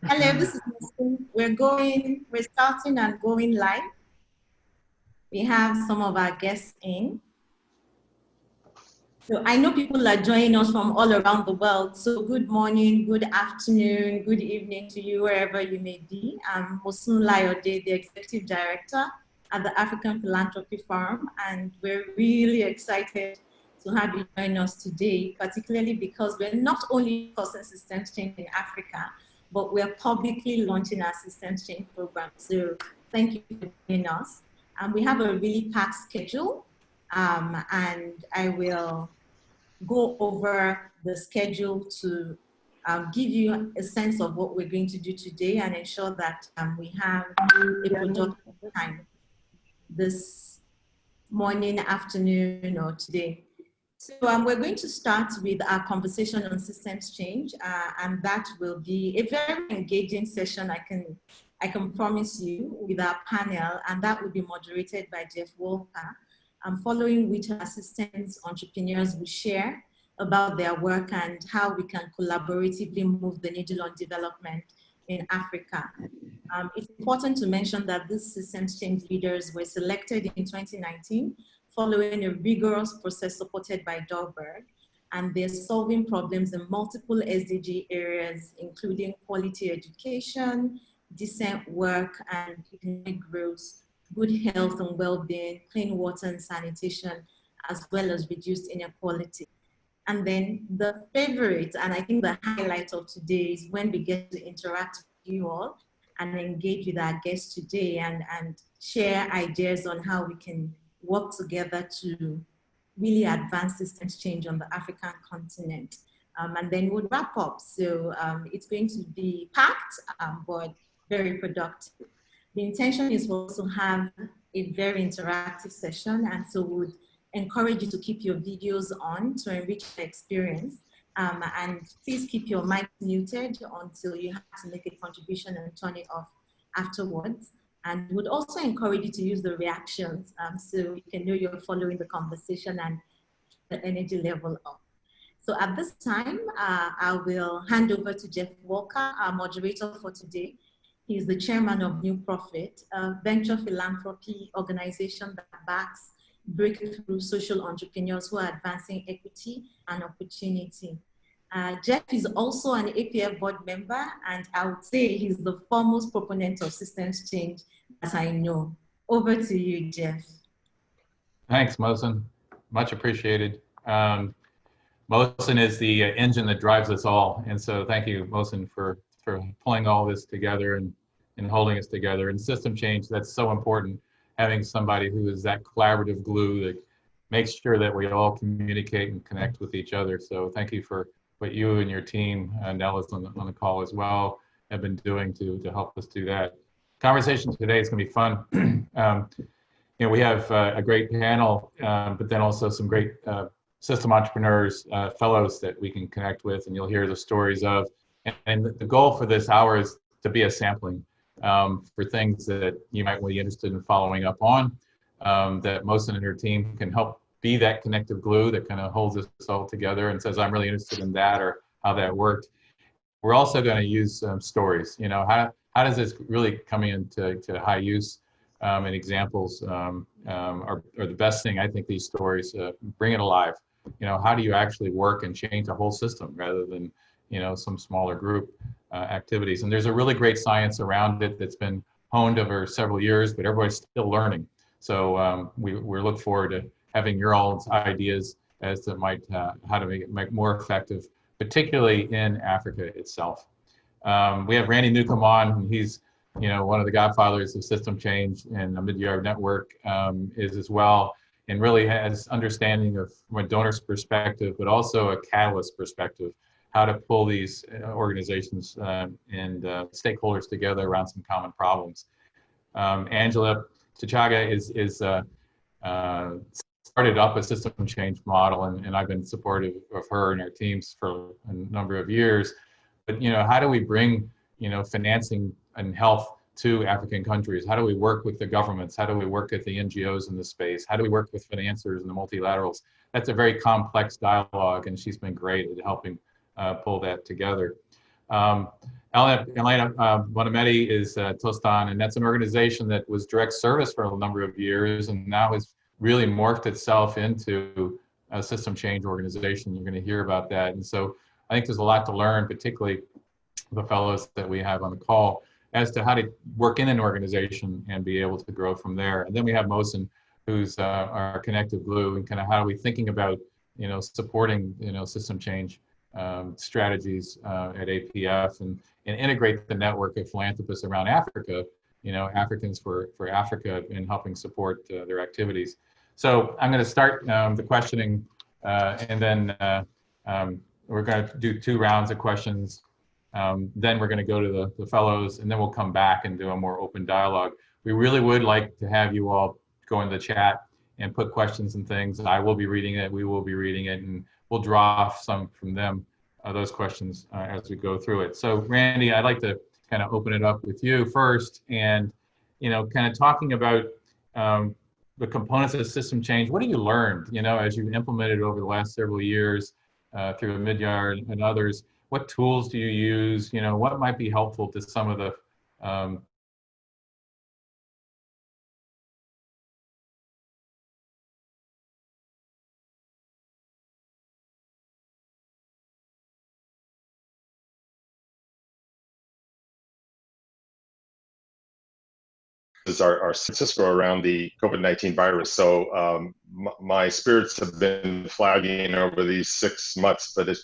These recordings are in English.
Hello, this is Muslim. We're starting and going live. We have some of our guests in. So I know people are joining us from all around the world. So good morning, good afternoon, good evening to you, wherever you may be. I'm Muslim Layode, the Executive Director at the African Philanthropy Forum, and we're really excited to have you join us today, particularly because we're not only discussing systems change in Africa, but we're publicly launching our systems change program. So thank you for joining us. We have a really packed schedule, and I will go over the schedule to give you a sense of what we're going to do today and ensure that we have a productive time this morning, afternoon, or today. So we're going to start with our conversation on systems change, and that will be a very engaging session, I can promise you, with our panel, and that will be moderated by Jeff Walker, following which our systems entrepreneurs will share about their work and how we can collaboratively move the needle on development in Africa. It's important to mention that these systems change leaders were selected in 2019 following a rigorous process supported by Dorberg, and they're solving problems in multiple SDG areas, including quality education, decent work and economic growth, good health and well-being, clean water and sanitation, as well as reduced inequality. And then the favorite, and I think the highlight of today, is when we get to interact with you all and engage with our guests today and share ideas on how we can work together to really advance systems change on the African continent. And then we'll wrap up. So it's going to be packed, but very productive. The intention is to also have a very interactive session, and so we would encourage you to keep your videos on to enrich the experience. And please keep your mic muted until you have to make a contribution and turn it off afterwards. And would also encourage you to use the reactions so you can know you're following the conversation and the energy level up. So at this time, I will hand over to Jeff Walker, our moderator for today. He's the chairman of New Profit, a venture philanthropy organization that backs breakthrough social entrepreneurs who are advancing equity and opportunity. Jeff is also an APF board member, and I would say he's the foremost proponent of systems change that I know. Over to you, Jeff. Thanks, Mohsen. Much appreciated. Mohsen is the engine that drives us all, and so thank you, Mohsen, for pulling all this together and holding us together. And system change, that's so important, having somebody who is that collaborative glue that makes sure that we all communicate and connect with each other. So thank you for what you and your team, Nellis on the call as well, have been doing to help us do that. Conversation today is going to be fun. We have a great panel, but then also some great system entrepreneurs, fellows that we can connect with, and you'll hear the stories of. And the goal for this hour is to be a sampling for things that you might be interested in following up on, that Mohsen and her team can help be that connective glue that kind of holds us all together and says, I'm really interested in that, or how that worked. We're also going to use some stories. How does this really coming into high use, and examples are the best thing. I think these stories bring it alive. How do you actually work and change a whole system rather than some smaller group activities? And there's a really great science around it that's been honed over several years, but everybody's still learning. So we look forward to having your all's ideas as to how to make it more effective, particularly in Africa itself. We have Randy Newcomen on. He's one of the godfathers of system change, and the Mid-Yard Network is as well, and really has understanding of, from a donor's perspective, but also a catalyst perspective, how to pull these organizations and stakeholders together around some common problems. Angela Chichaga is started up a system change model, and I've been supportive of her and our teams for a number of years. But how do we bring financing and health to African countries? How do we work with the governments? How do we work with the NGOs in the space? How do we work with financiers and the multilaterals? That's a very complex dialogue, and she's been great at helping pull that together. Elena Bonametti is Tostan, and that's an organization that was direct service for a number of years and now has really morphed itself into a system change organization. You're going to hear about that. And so I think there's a lot to learn, particularly the fellows that we have on the call, as to how to work in an organization and be able to grow from there. And then we have Mohsen, who's our connective glue, and kind of how are we thinking about, supporting, system change strategies at APF and integrate the network of philanthropists around Africa, Africans for Africa, and helping support their activities. So I'm going to start the questioning, and then we're going to do 2 rounds of questions. Then we're going to go to the fellows, and then we'll come back and do a more open dialogue. We really would like to have you all go into the chat and put questions and things. I will be reading it, we will be reading it, and we'll draw some from them, those questions as we go through it. So Randy, I'd like to kind of open it up with you first, and kind of talking about the components of system change. What have you learned, as you've implemented over the last several years through Midyar and others? What tools do you use? What might be helpful to some of the is our Francisco around the COVID-19 virus. So my spirits have been flagging over these 6 months, but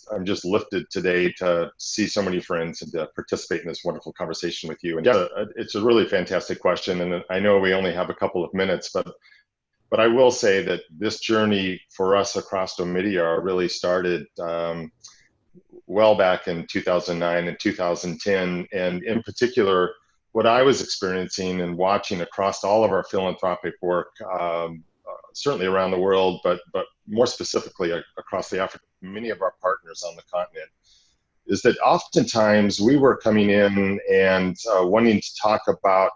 I'm just lifted today to see so many friends and to participate in this wonderful conversation with you. And yeah, it's a really fantastic question. And I know we only have a couple of minutes, but I will say that this journey for us across Midyar really started well back in 2009 and 2010. And in particular, what I was experiencing and watching across all of our philanthropic work, certainly around the world, but more specifically across the Africa, many of our partners on the continent, is that oftentimes we were coming in and wanting to talk about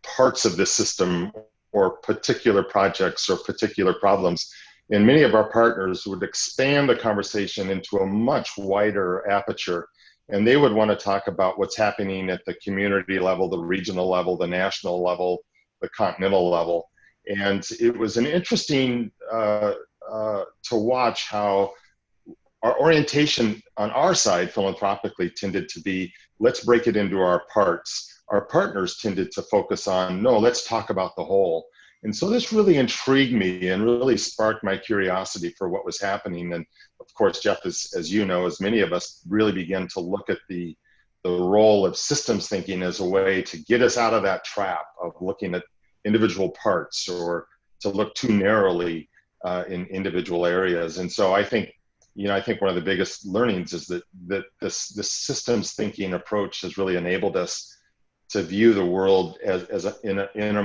parts of the system or particular projects or particular problems. And many of our partners would expand the conversation into a much wider aperture. And they would want to talk about what's happening at the community level, the regional level, the national level, the continental level. And it was an interesting to watch how our orientation on our side philanthropically tended to be, let's break it into our parts. Our partners tended to focus on, no, let's talk about the whole. And so this really intrigued me and really sparked my curiosity for what was happening. And of course, Jeff, as you know, as many of us really began to look at the role of systems thinking as a way to get us out of that trap of looking at individual parts or to look too narrowly in individual areas. And so I think one of the biggest learnings is that this systems thinking approach has really enabled us to view the world in a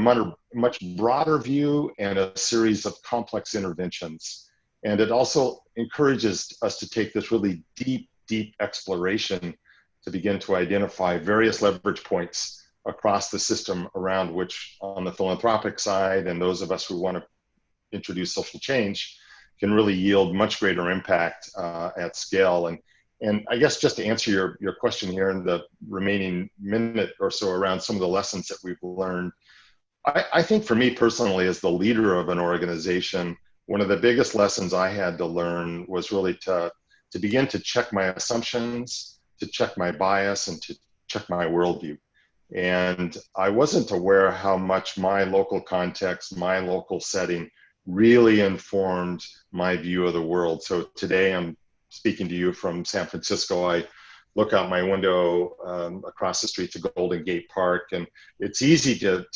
much broader view and a series of complex interventions. And it also encourages us to take this really deep exploration to begin to identify various leverage points across the system around which, on the philanthropic side, and those of us who want to introduce social change, can really yield much greater impact at scale. And I guess just to answer your question here in the remaining minute or so around some of the lessons that we've learned, I think for me personally, as the leader of an organization, one of the biggest lessons I had to learn was really to begin to check my assumptions, to check my bias, and to check my worldview. And I wasn't aware how much my local context, my local setting really informed my view of the world. So today I'm speaking to you from San Francisco. I look out my window across the street to Golden Gate Park, and it's easy to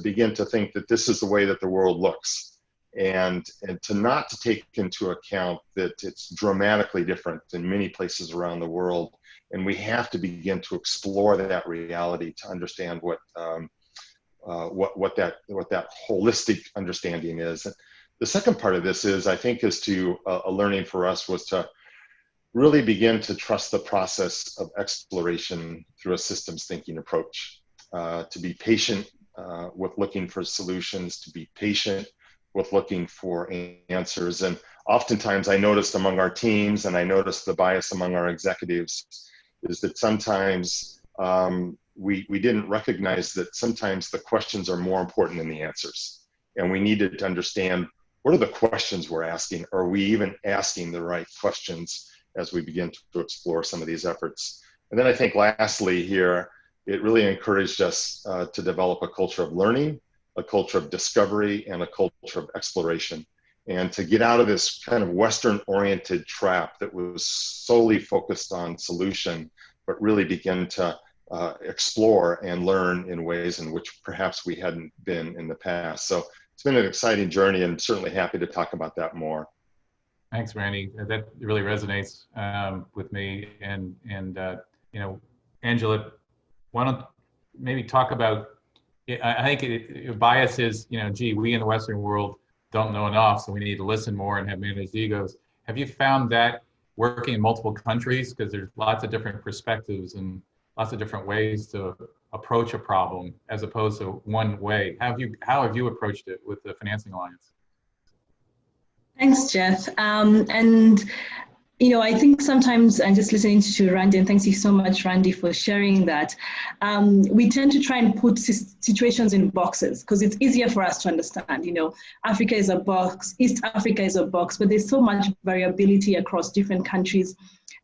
begin to think that this is the way that the world looks, and to not to take into account that it's dramatically different in many places around the world, and we have to begin to explore that reality to understand what that holistic understanding is. The second part of this is, I think, a learning for us was to really begin to trust the process of exploration through a systems thinking approach, to be patient with looking for solutions, to be patient with looking for answers. And oftentimes I noticed among our teams, and I noticed the bias among our executives, is that sometimes we didn't recognize that sometimes the questions are more important than the answers. And we needed to understand, what are the questions we're asking? Are we even asking the right questions as we begin to explore some of these efforts? And then I think lastly here, it really encouraged us to develop a culture of learning, a culture of discovery, and a culture of exploration. And to get out of this kind of Western-oriented trap that was solely focused on solution, but really begin to explore and learn in ways in which perhaps we hadn't been in the past. So it's been an exciting journey, and certainly happy to talk about that more. Thanks, Randy. That really resonates with me. And you know, Angela, why don't maybe talk about, I think bias is, you know, gee, we in the Western world don't know enough, so we need to listen more and have managed egos. Have you found that working in multiple countries? Because there's lots of different perspectives and lots of different ways to approach a problem as opposed to one way. How have you approached it with the Financing Alliance? Thanks, Jeff. And you know, I think sometimes, and just listening to Randy, and thank you so much, Randy, for sharing that, we tend to try and put situations in boxes because it's easier for us to understand. You know, Africa is a box, East Africa is a box, but there's so much variability across different countries.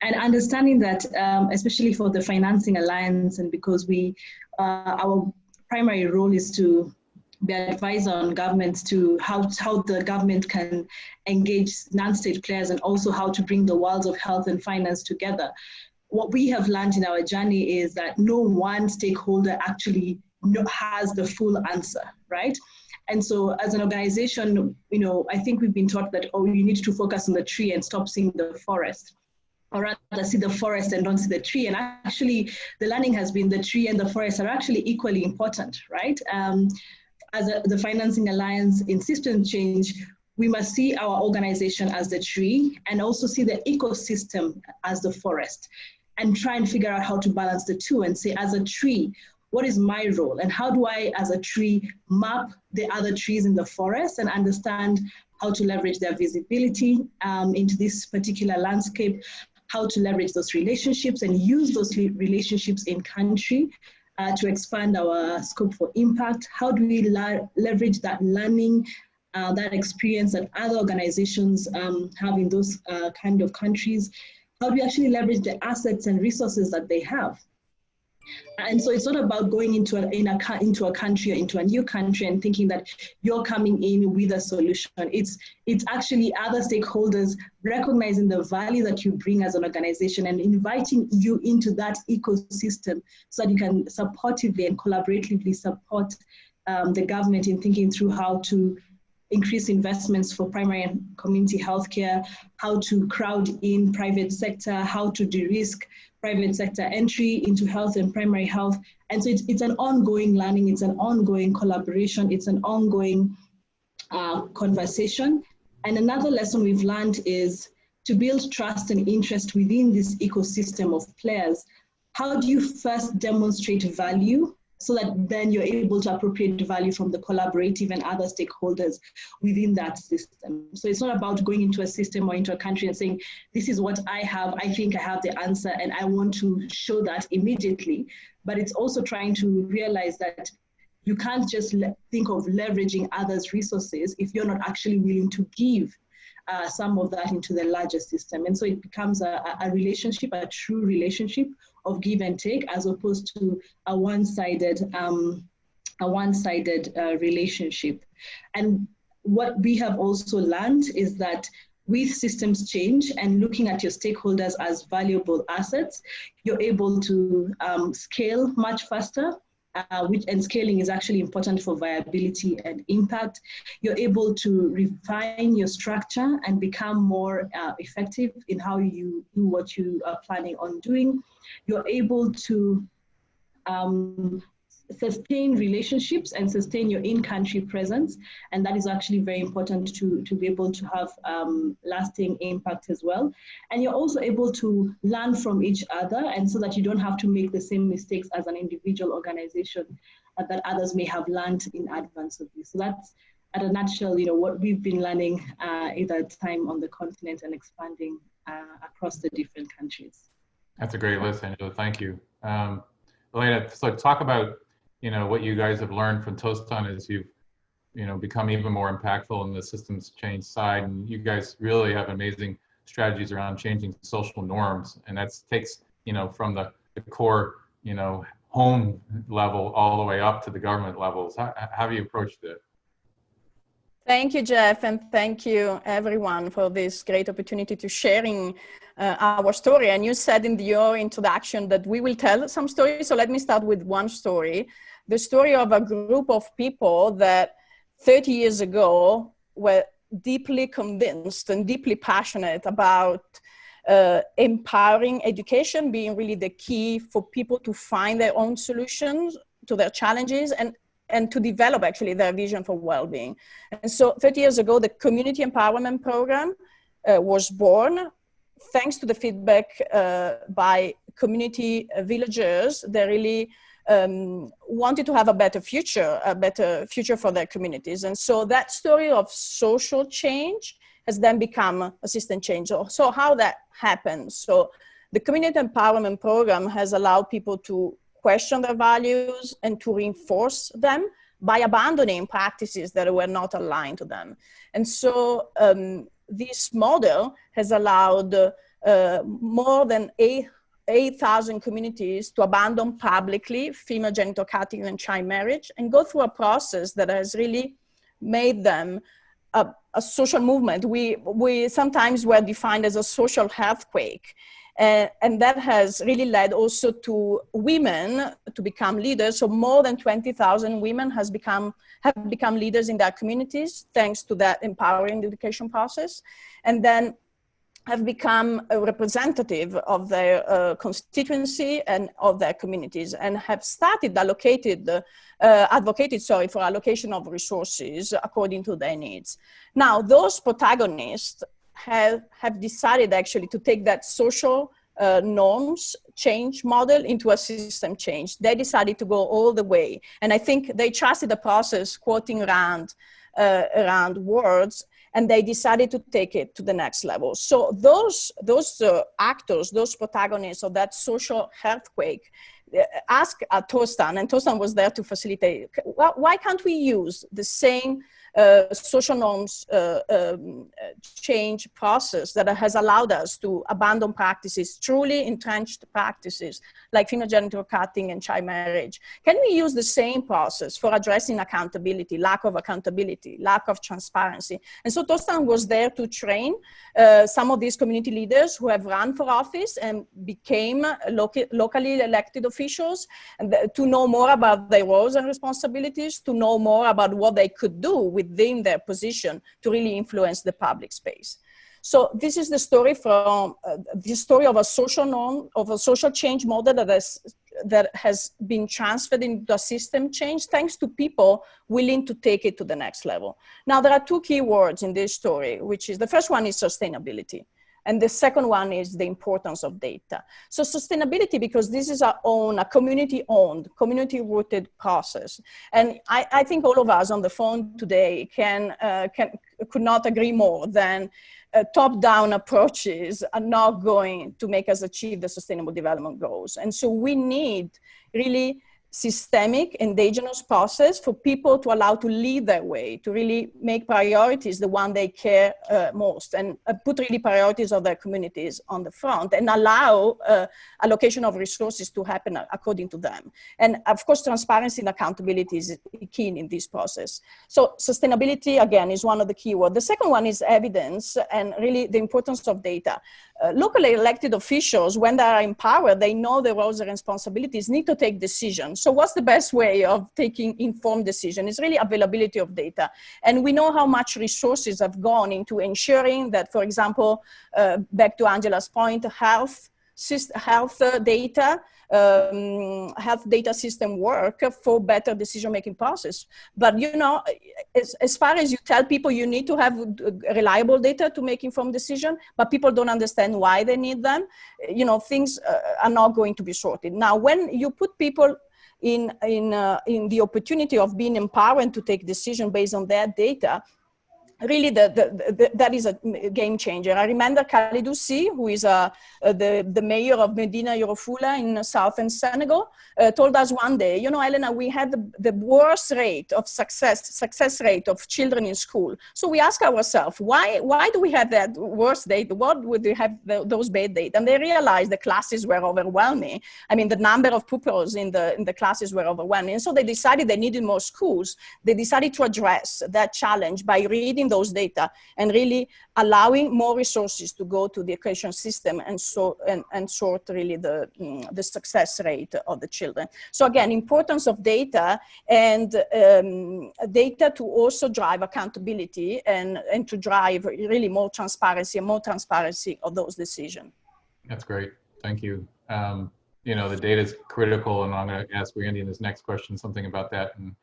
And understanding that, especially for the Financing Alliance, and because our primary role is to be advisor on governments to how the government can engage non-state players and also how to bring the worlds of health and finance together. What we have learned in our journey is that no one stakeholder actually has the full answer, right? And so as an organization, you know, I think we've been taught that, oh, you need to focus on the tree and stop seeing the forest, or rather see the forest and don't see the tree. And actually the learning has been the tree and the forest are actually equally important, right? As the Financing Alliance in system change, we must see our organization as the tree and also see the ecosystem as the forest, and try and figure out how to balance the two and say, as a tree, what is my role? And how do I, as a tree, map the other trees in the forest and understand how to leverage their visibility into this particular landscape, how to leverage those relationships and use those relationships in country to expand our scope for impact. How do we leverage that learning, that experience that other organizations have in those kind of countries? How do we actually leverage the assets and resources that they have? And so it's not about going into a country or into a new country and thinking that you're coming in with a solution. It's actually other stakeholders recognizing the value that you bring as an organization and inviting you into that ecosystem so that you can supportively and collaboratively support the government in thinking through how to increase investments for primary and community healthcare, how to crowd in private sector, how to de-risk private sector entry into health and primary health. And so it's an ongoing learning, it's an ongoing collaboration, it's an ongoing conversation. And another lesson we've learned is to build trust and interest within this ecosystem of players. How do you first demonstrate value so that then you're able to appropriate value from the collaborative and other stakeholders within that system? So it's not about going into a system or into a country and saying, this is what I have, I think I have the answer and I want to show that immediately. But it's also trying to realize that you can't just think of leveraging others' resources if you're not actually willing to give some of that into the larger system. And so it becomes a relationship, a true relationship of give and take, as opposed to a one-sided relationship. And what we have also learned is that with systems change and looking at your stakeholders as valuable assets, you're able to scale much faster. And scaling is actually important for viability and impact. You're able to refine your structure and become more effective in how you do what you are planning on doing. You're able to sustain relationships and sustain your in-country presence. And that is actually very important to be able to have lasting impact as well. And you're also able to learn from each other, and so that you don't have to make the same mistakes as an individual organization that others may have learned in advance of you. So that's, at a nutshell, you know, what we've been learning at that time on the continent and expanding across the different countries. That's a great list, Angela. Thank you. Elena, so talk about, what you guys have learned from Tostan as you've, become even more impactful in the systems change side. And you guys really have amazing strategies around changing social norms. And that takes, from the core, home level all the way up to the government levels. How have you approached it? Thank you, Jeff, and thank you everyone for this great opportunity to sharing our story. And you said in your introduction that we will tell some stories. So let me start with one story. The story of a group of people that 30 years ago were deeply convinced and deeply passionate about empowering education being really the key for people to find their own solutions to their challenges and to develop actually their vision for well-being. And so 30 years ago, the Community Empowerment Program was born thanks to the feedback by community villagers. They really wanted to have a better future for their communities. And so that story of social change has then become a system change. So how that happens? So the Community Empowerment Program has allowed people to question their values and to reinforce them by abandoning practices that were not aligned to them. And so this model has allowed more than 8,000 communities to abandon publicly female genital cutting and child marriage and go through a process that has really made them a social movement. We sometimes were defined as a social earthquake. And that has really led also to women to become leaders. So more than 20,000 women have become leaders in their communities thanks to that empowering education process, and then have become a representative of their constituency and of their communities, and have started advocated for allocation of resources according to their needs. Now, those protagonists have decided actually to take that social norms change model into a system change. They decided to go all the way. And I think they trusted the process, quoting around words, and they decided to take it to the next level. So those actors, those protagonists of that social earthquake, asked Tostan, and Tostan was there to facilitate, why can't we use the same social norms change process that has allowed us to abandon practices, truly entrenched practices like female genital cutting and child marriage? Can we use the same process for addressing accountability, lack of transparency? And so Tostan was there to train some of these community leaders who have run for office and became locally elected officials, and to know more about their roles and responsibilities, to know more about what they could do within their position to really influence the public space. So this is the story from the story of a social norm, of a social change model that has been transferred into a system change thanks to people willing to take it to the next level. Now, there are two key words in this story, which is, the first one is sustainability. And the second one is the importance of data. So sustainability, because this is a community-owned, community-rooted process. And I think all of us on the phone today could not agree more than top-down approaches are not going to make us achieve the Sustainable Development Goals. And so we need really systemic indigenous process for people to allow to lead their way, to really make priorities the one they care most, and put really priorities of their communities on the front, and allow allocation of resources to happen according to them. And of course, transparency and accountability is key in this process. So sustainability, again, is one of the key words. The second one is evidence, and really the importance of data. Locally elected officials, when they are empowered, they know their roles and responsibilities, need to take decisions. So what's the best way of taking informed decision? It's really availability of data. And we know how much resources have gone into ensuring that, for example, back to Angela's point, health data system work for better decision-making process. But you know, as far as you tell people you need to have reliable data to make informed decision, but people don't understand why they need them, you know, things are not going to be sorted. Now, when you put people in the opportunity of being empowered to take decision based on their data, really that is a game changer. I remember Khalidou Sy, who is the mayor of Medina Yorofula in southern Senegal, told us one day, you know, Elena, we had the worst rate of success rate of children in school. So we ask ourselves, why do we have that worst data? What would we have those bad data? And they realized the classes were overwhelming. I mean, the number of pupils in the classes were overwhelming. And so they decided they needed more schools. They decided to address that challenge by reading those data and really allowing more resources to go to the education system and sort really the success rate of the children. So again, importance of data and data to also drive accountability and to drive really more transparency of those decisions. That's great. Thank you. You know, the data is critical, and I'm going to ask Randy in this next question something about that. And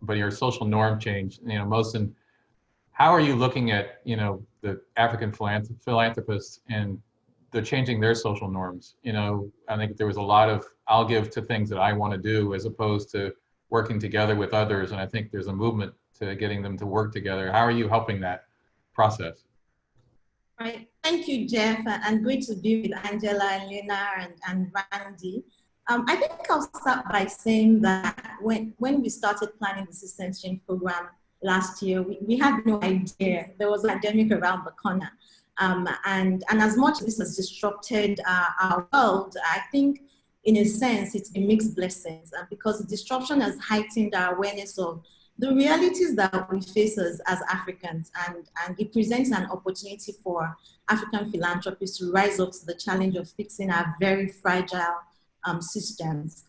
but your social norm change, you know, Mohsen, how are you looking at, you know, the African philanthropists and they're changing their social norms? You know, I think there was a lot of, I'll give to things that I want to do as opposed to working together with others. And I think there's a movement to getting them to work together. How are you helping that process? Right. Thank you, Jeff, and great to be with Angela and Lena and Randy. I think I'll start by saying that when we started planning the systems change program last year, we had no idea there was a pandemic around the corner. And as much as this has disrupted our world, I think in a sense it's been mixed blessings, because the disruption has heightened our awareness of the realities that we face as Africans, and it presents an opportunity for African philanthropists to rise up to the challenge of fixing our very fragile systems.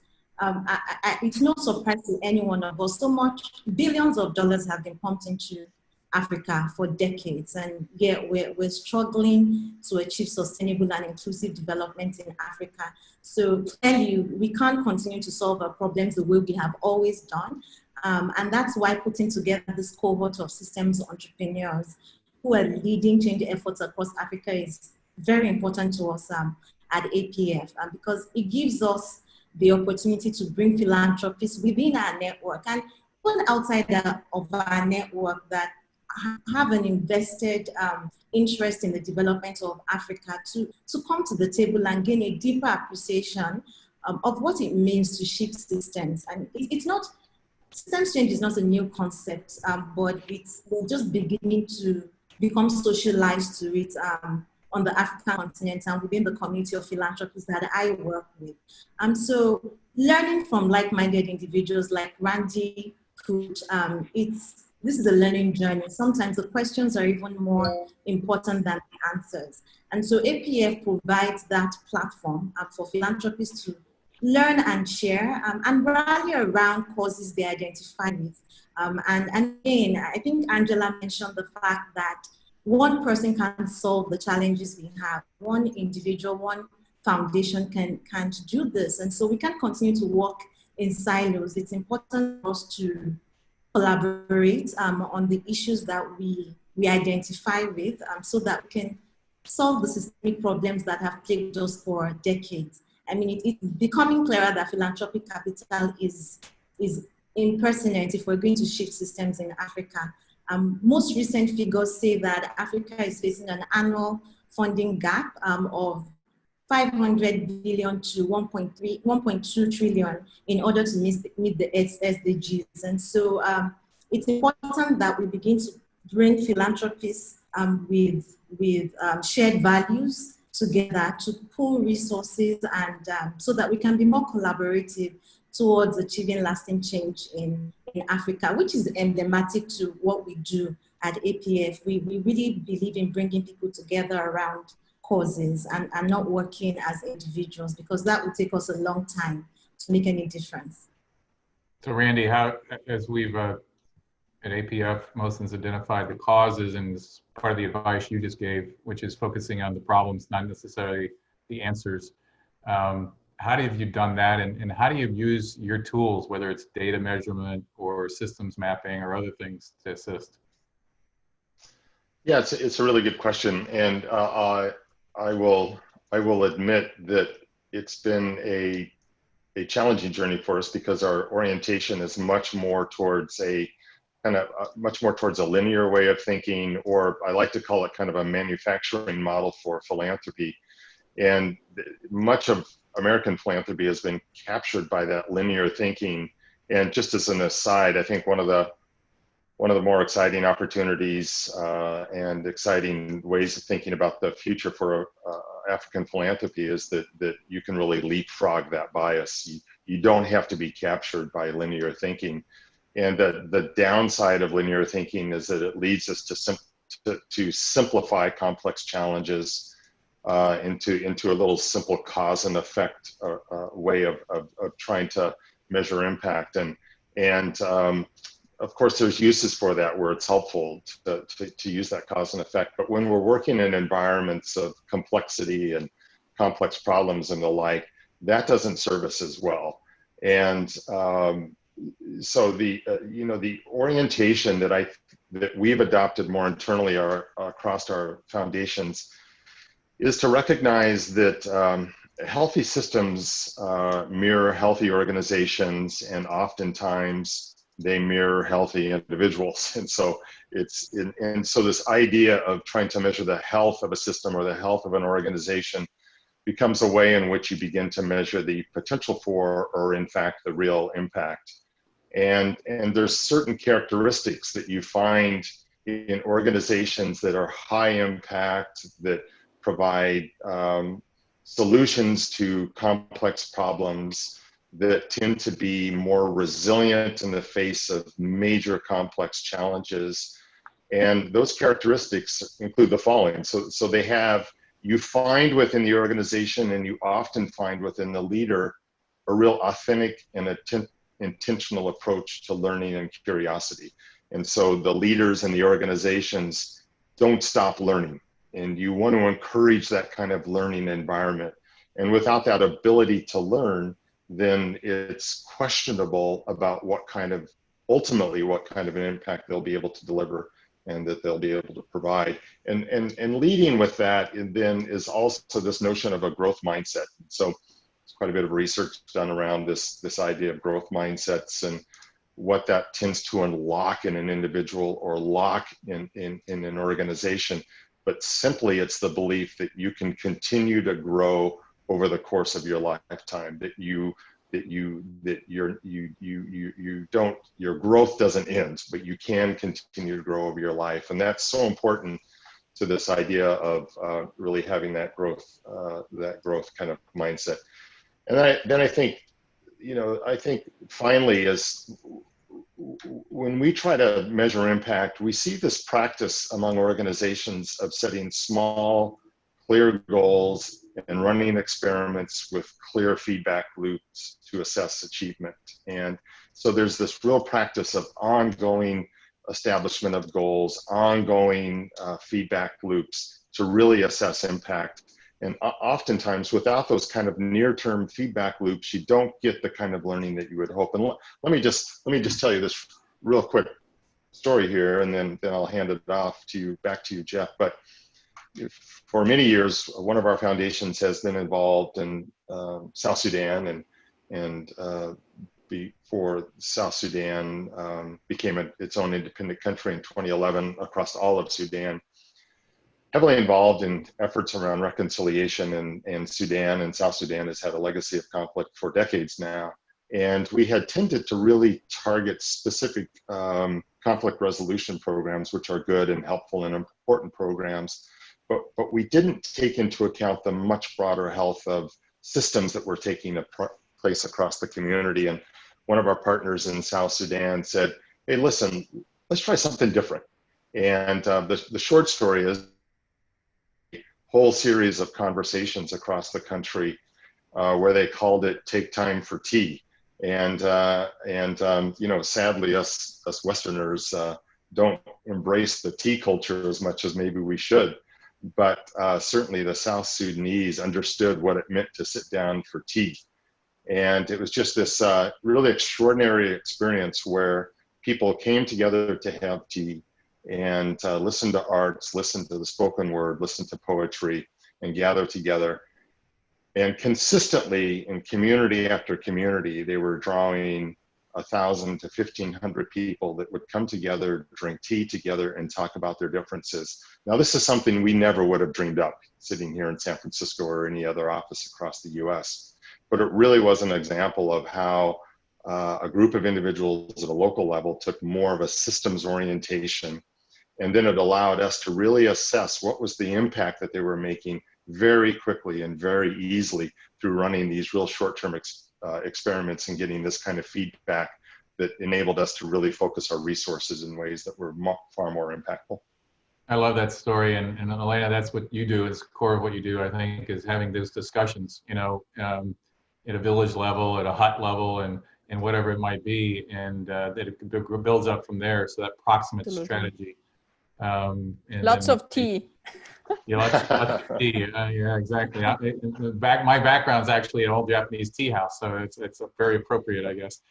It's no surprise to any one of us, so much billions of dollars have been pumped into Africa for decades, and yet we're struggling to achieve sustainable and inclusive development in Africa. So clearly, we can't continue to solve our problems the way we have always done. And that's why putting together this cohort of systems entrepreneurs who are leading change efforts across Africa is very important to us at APF, because it gives us the opportunity to bring philanthropists within our network and even outside of our network that have an invested interest in the development of Africa to come to the table and gain a deeper appreciation of what it means to shift systems. And it's not, systems change is not a new concept, but we're just beginning to become socialized to it on the African continent and within the community of philanthropists that I work with. So learning from like-minded individuals like Randy could, this is a learning journey. Sometimes the questions are even more important than the answers. And so APF provides that platform for philanthropists to learn and share and rally around causes they identify with. And again, I think Angela mentioned the fact that one person can't solve the challenges we have. One individual, one foundation can't do this. And so we can't continue to work in silos. It's important for us to collaborate on the issues that we identify with so that we can solve the systemic problems that have plagued us for decades. I mean, it's becoming clearer that philanthropic capital is impertinent if we're going to shift systems in Africa. Most recent figures say that Africa is facing an annual funding gap of 500 billion to 1.2 trillion in order to meet the SDGs. And so it's important that we begin to bring philanthropists with shared values together to pool resources and so that we can be more collaborative towards achieving lasting change in Africa, which is emblematic to what we do at APF. We really believe in bringing people together around causes and not working as individuals, because that would take us a long time to make any difference. So Randy, how, as we've at APF, Mohsen's identified the causes, and this is part of the advice you just gave, which is focusing on the problems, not necessarily the answers. How have you done that, and how do you use your tools, whether it's data measurement or systems mapping or other things, to assist? Yeah, it's a really good question, and I will admit that it's been a challenging journey for us because our orientation is much more towards a kind of much more towards a linear way of thinking, or I like to call it kind of a manufacturing model for philanthropy. And much of American philanthropy has been captured by that linear thinking. And just as an aside, I think one of the more exciting opportunities and exciting ways of thinking about the future for African philanthropy is that you can really leapfrog that bias. You don't have to be captured by linear thinking. And the downside of linear thinking is that it leads us to simplify complex challenges into a little simple cause and effect way of trying to measure impact. And of course, there's uses for that where it's helpful to use that cause and effect. But when we're working in environments of complexity and complex problems and the like, that doesn't serve us as well. And so the orientation that we've adopted more internally across our foundations is to recognize that healthy systems mirror healthy organizations, and oftentimes they mirror healthy individuals. And so so this idea of trying to measure the health of a system or the health of an organization becomes a way in which you begin to measure the potential for, or in fact, the real impact. And there's certain characteristics that you find in organizations that are high impact, that provide solutions to complex problems, that tend to be more resilient in the face of major complex challenges. And those characteristics include the following. So they have, you find within the organization, and you often find within the leader, a real authentic and intentional approach to learning and curiosity. And so the leaders and the organizations don't stop learning. And you want to encourage that kind of learning environment. And without that ability to learn, then it's questionable about ultimately what kind of an impact they'll be able to deliver and that they'll be able to provide. And leading with that then is also this notion of a growth mindset. So there's quite a bit of research done around this idea of growth mindsets and what that tends to unlock in an individual or lock in an organization. But simply it's the belief that you can continue to grow over the course of your lifetime, that your growth doesn't end, but you can continue to grow over your life. And that's so important to this idea of really having that growth kind of mindset. And then I think finally is when we try to measure impact, we see this practice among organizations of setting small, clear goals and running experiments with clear feedback loops to assess achievement. And so there's this real practice of ongoing establishment of goals, ongoing feedback loops to really assess impact. And oftentimes without those kind of near-term feedback loops, you don't get the kind of learning that you would hope. And let me just tell you this real quick story here, and then I'll hand it off to you, back to you, Jeff. But for many years, one of our foundations has been involved in South Sudan, and before South Sudan became its own independent country in 2011 across all of Sudan, heavily involved in efforts around reconciliation, and Sudan and South Sudan has had a legacy of conflict for decades now. And we had tended to really target specific conflict resolution programs, which are good and helpful and important programs. But we didn't take into account the much broader health of systems that were taking place across the community. And one of our partners in South Sudan said, hey, listen, let's try something different. And the short story is a whole series of conversations across the country where they called it Take Time for Tea. And sadly, us Westerners don't embrace the tea culture as much as maybe we should. But certainly the South Sudanese understood what it meant to sit down for tea. And it was just this really extraordinary experience where people came together to have tea and listen to arts, listen to the spoken word, listen to poetry, and gather together. And consistently in community after community, they were drawing 1,000 to 1,500 people that would come together, drink tea together, and talk about their differences. Now, this is something we never would have dreamed up sitting here in San Francisco or any other office across the US. But it really was an example of how a group of individuals at a local level took more of a systems orientation, and then it allowed us to really assess what was the impact that they were making very quickly and very easily through running these real short-term experiments and getting this kind of feedback that enabled us to really focus our resources in ways that were far more impactful. I love that story, and Elena, that's what you do. Is core of what you do, I think, is having those discussions, you know, at a village level, at a hut level, and whatever it might be, and that it builds up from there. So that proximate strategy. Lots of tea. Yeah, lots of tea. Yeah, exactly. My background's actually an old Japanese tea house, so it's very appropriate, I guess.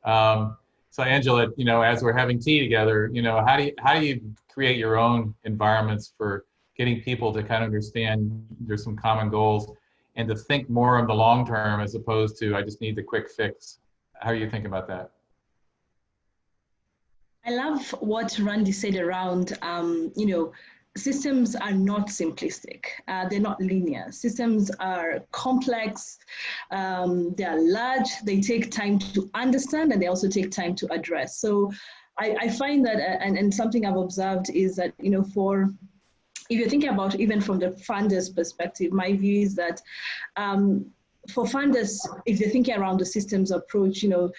So Angela, you know, as we're having tea together, you know, how do you create your own environments for getting people to kind of understand there's some common goals and to think more on the long term as opposed to I just need the quick fix? How are you thinking about that? I love what Randy said around, you know, systems are not simplistic. They're not linear. Systems are complex. They are large. They take time to understand, and they also take time to address. So I find that, and something I've observed is that, you know, if you're thinking about even from the funders' perspective, my view is that for funders, if they're thinking around the systems approach, you know,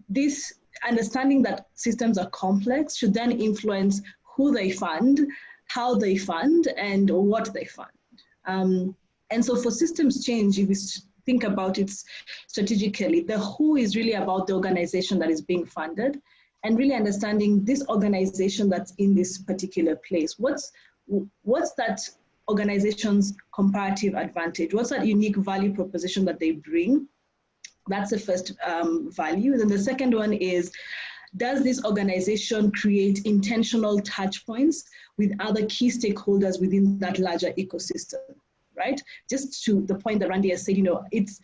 this understanding that systems are complex should then influence who they fund, how they fund, and what they fund. And so for systems change, if we think about it strategically, the who is really about the organization that is being funded, and really understanding this organization that's in this particular place. What's that organization's comparative advantage? What's that unique value proposition that they bring? That's the first value. Then the second one is, does this organization create intentional touch points with other key stakeholders within that larger ecosystem, right? Just to the point that Randy has said, you know, it's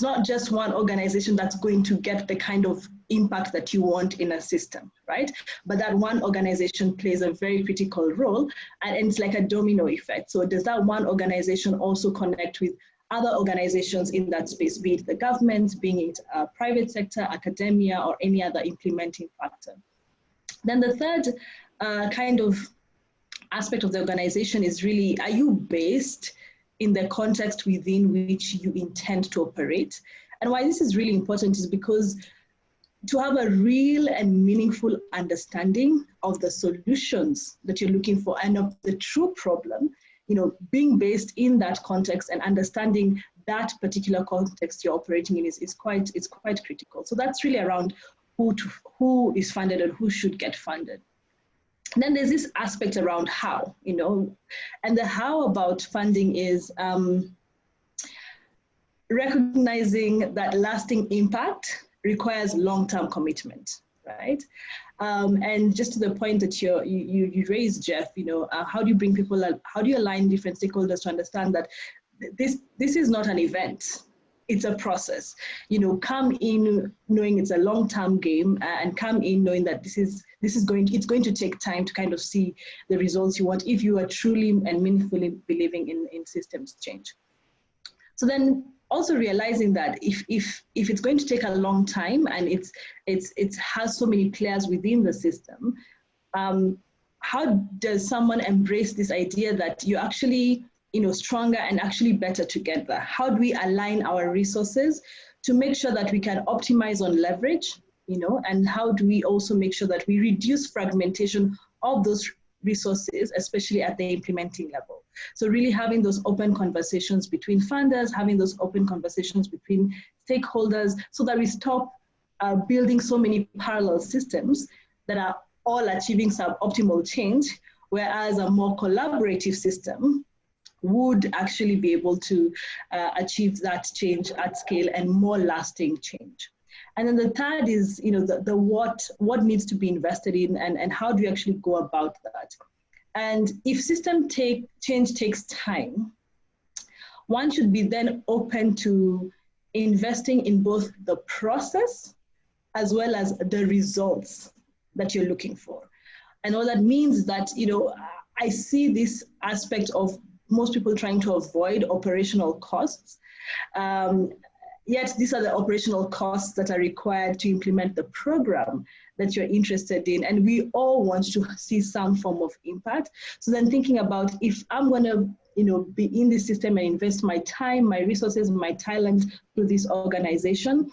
not just one organization that's going to get the kind of impact that you want in a system, right? But that one organization plays a very critical role, and it's like a domino effect. So does that one organization also connect with other organizations in that space, be it the government, being it private sector, academia, or any other implementing factor? Then the third kind of aspect of the organization is really, are you based in the context within which you intend to operate? And why this is really important is because to have a real and meaningful understanding of the solutions that you're looking for and of the true problem, you know, being based in that context and understanding that particular context you're operating in is quite critical. So that's really around who is funded and who should get funded. And then there's this aspect around how, you know, and the how about funding is recognizing that lasting impact requires long-term commitment, right? And just to the point that you raised, Jeff, you know, how do you bring people, how do you align different stakeholders to understand that this is not an event, it's a process. You know, come in knowing it's a long-term game, and come in knowing that it's going to take time to kind of see the results you want if you are truly and meaningfully believing in systems change. So then also realizing that if it's going to take a long time and it has so many players within the system, how does someone embrace this idea that you're actually, you know, stronger and actually better together? How do we align our resources to make sure that we can optimize on leverage, you know, and how do we also make sure that we reduce fragmentation of those resources, especially at the implementing level? So really having those open conversations between funders, having those open conversations between stakeholders, so that we stop building so many parallel systems that are all achieving suboptimal change, whereas a more collaborative system would actually be able to achieve that change at scale and more lasting change. And then the third is, you know, the what needs to be invested in and how do you actually go about that? And if system change takes time, one should be then open to investing in both the process as well as the results that you're looking for. And all that means that, I see this aspect of most people trying to avoid operational costs. Yet these are the operational costs that are required to implement the program that you're interested in. And we all want to see some form of impact. So then thinking about, if I'm going to be in this system and invest my time, my resources, my talents to this organization,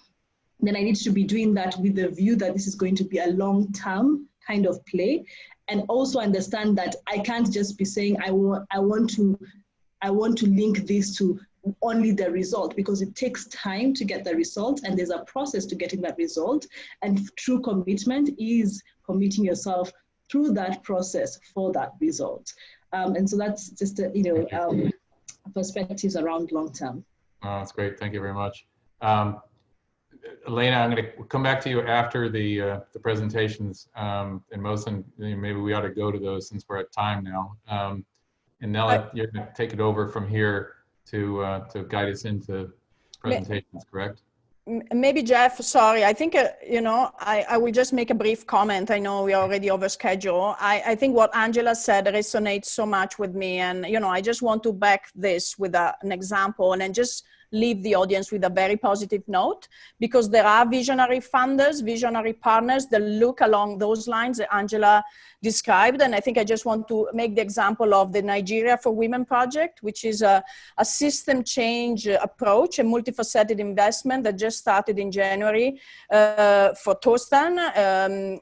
then I need to be doing that with the view that this is going to be a long-term kind of play. And also understand that I can't just be saying, I want to link this to only the result, because it takes time to get the result, and there's a process to getting that result. And true commitment is committing yourself through that process for that result. And so that's just perspectives around long term. Oh, that's great. Thank you very much. Elena, I'm going to come back to you after the presentations, and Mohsen, maybe we ought to go to those since we're at time now. And Nella, you're going to take it over from here to guide us into presentations, correct? Maybe Jeff, sorry, I think, I will just make a brief comment. I know we are already over schedule. I think what Angela said resonates so much with me. And, I just want to back this with an example and just leave the audience with a very positive note, because there are visionary funders, visionary partners that look along those lines that Angela described. And I think I just want to make the example of the Nigeria for Women project, which is a system change approach, a multifaceted investment that just started in January for Tostan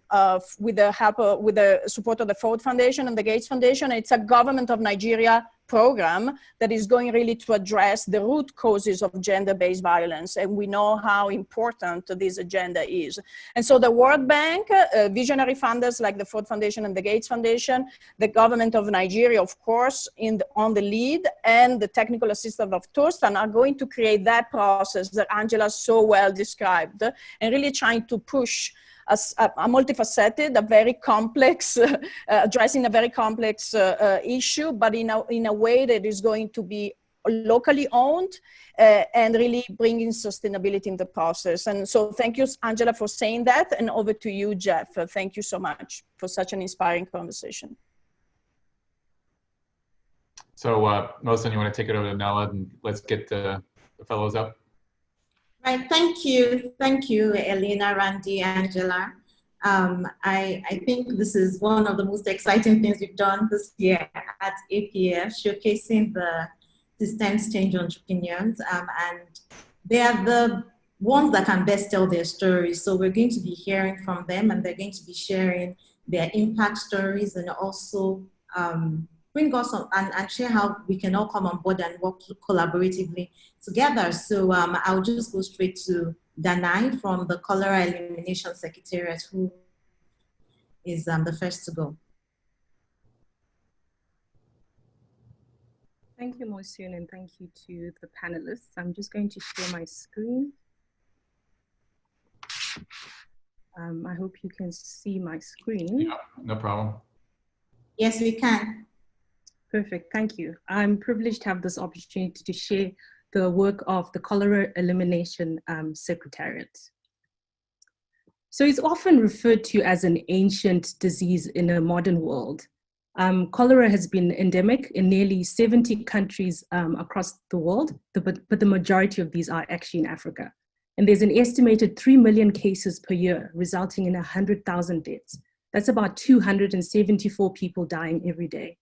with the support of the Ford Foundation and the Gates Foundation. It's a government of Nigeria program that is going really to address the root causes of gender-based violence. And we know how important this agenda is. And so the World Bank, visionary funders like the Ford Foundation and the Gates Foundation, the government of Nigeria, of course, on the lead, and the technical assistance of Tostan are going to create that process that Angela so well described, and really trying to push a multifaceted, a very complex, addressing a very complex issue, but in a way that is going to be locally owned and really bringing sustainability in the process. And so thank you, Angela, for saying that. And over to you, Jeff. Thank you so much for such an inspiring conversation. So Mohsen, you want to take it over to Nella, and let's get the fellows up. Right, thank you, Elena, Randy, Angela. I think this is one of the most exciting things we've done this year at APF, showcasing the systems change entrepreneurs, and they are the ones that can best tell their stories. So we're going to be hearing from them, and they're going to be sharing their impact stories, and also bring us on and share how we can all come on board and work collaboratively together. So I'll just go straight to Danai from the Cholera Elimination Secretariat, who is the first to go. Thank you, Mohsen, and thank you to the panelists. I'm just going to share my screen. I hope you can see my screen. Yeah, no problem. Yes, we can. Perfect, thank you. I'm privileged to have this opportunity to share the work of the Cholera Elimination Secretariat. So it's often referred to as an ancient disease in a modern world. Cholera has been endemic in nearly 70 countries across the world, but the majority of these are actually in Africa. And there's an estimated 3 million cases per year, resulting in 100,000 deaths. That's about 274 people dying every day.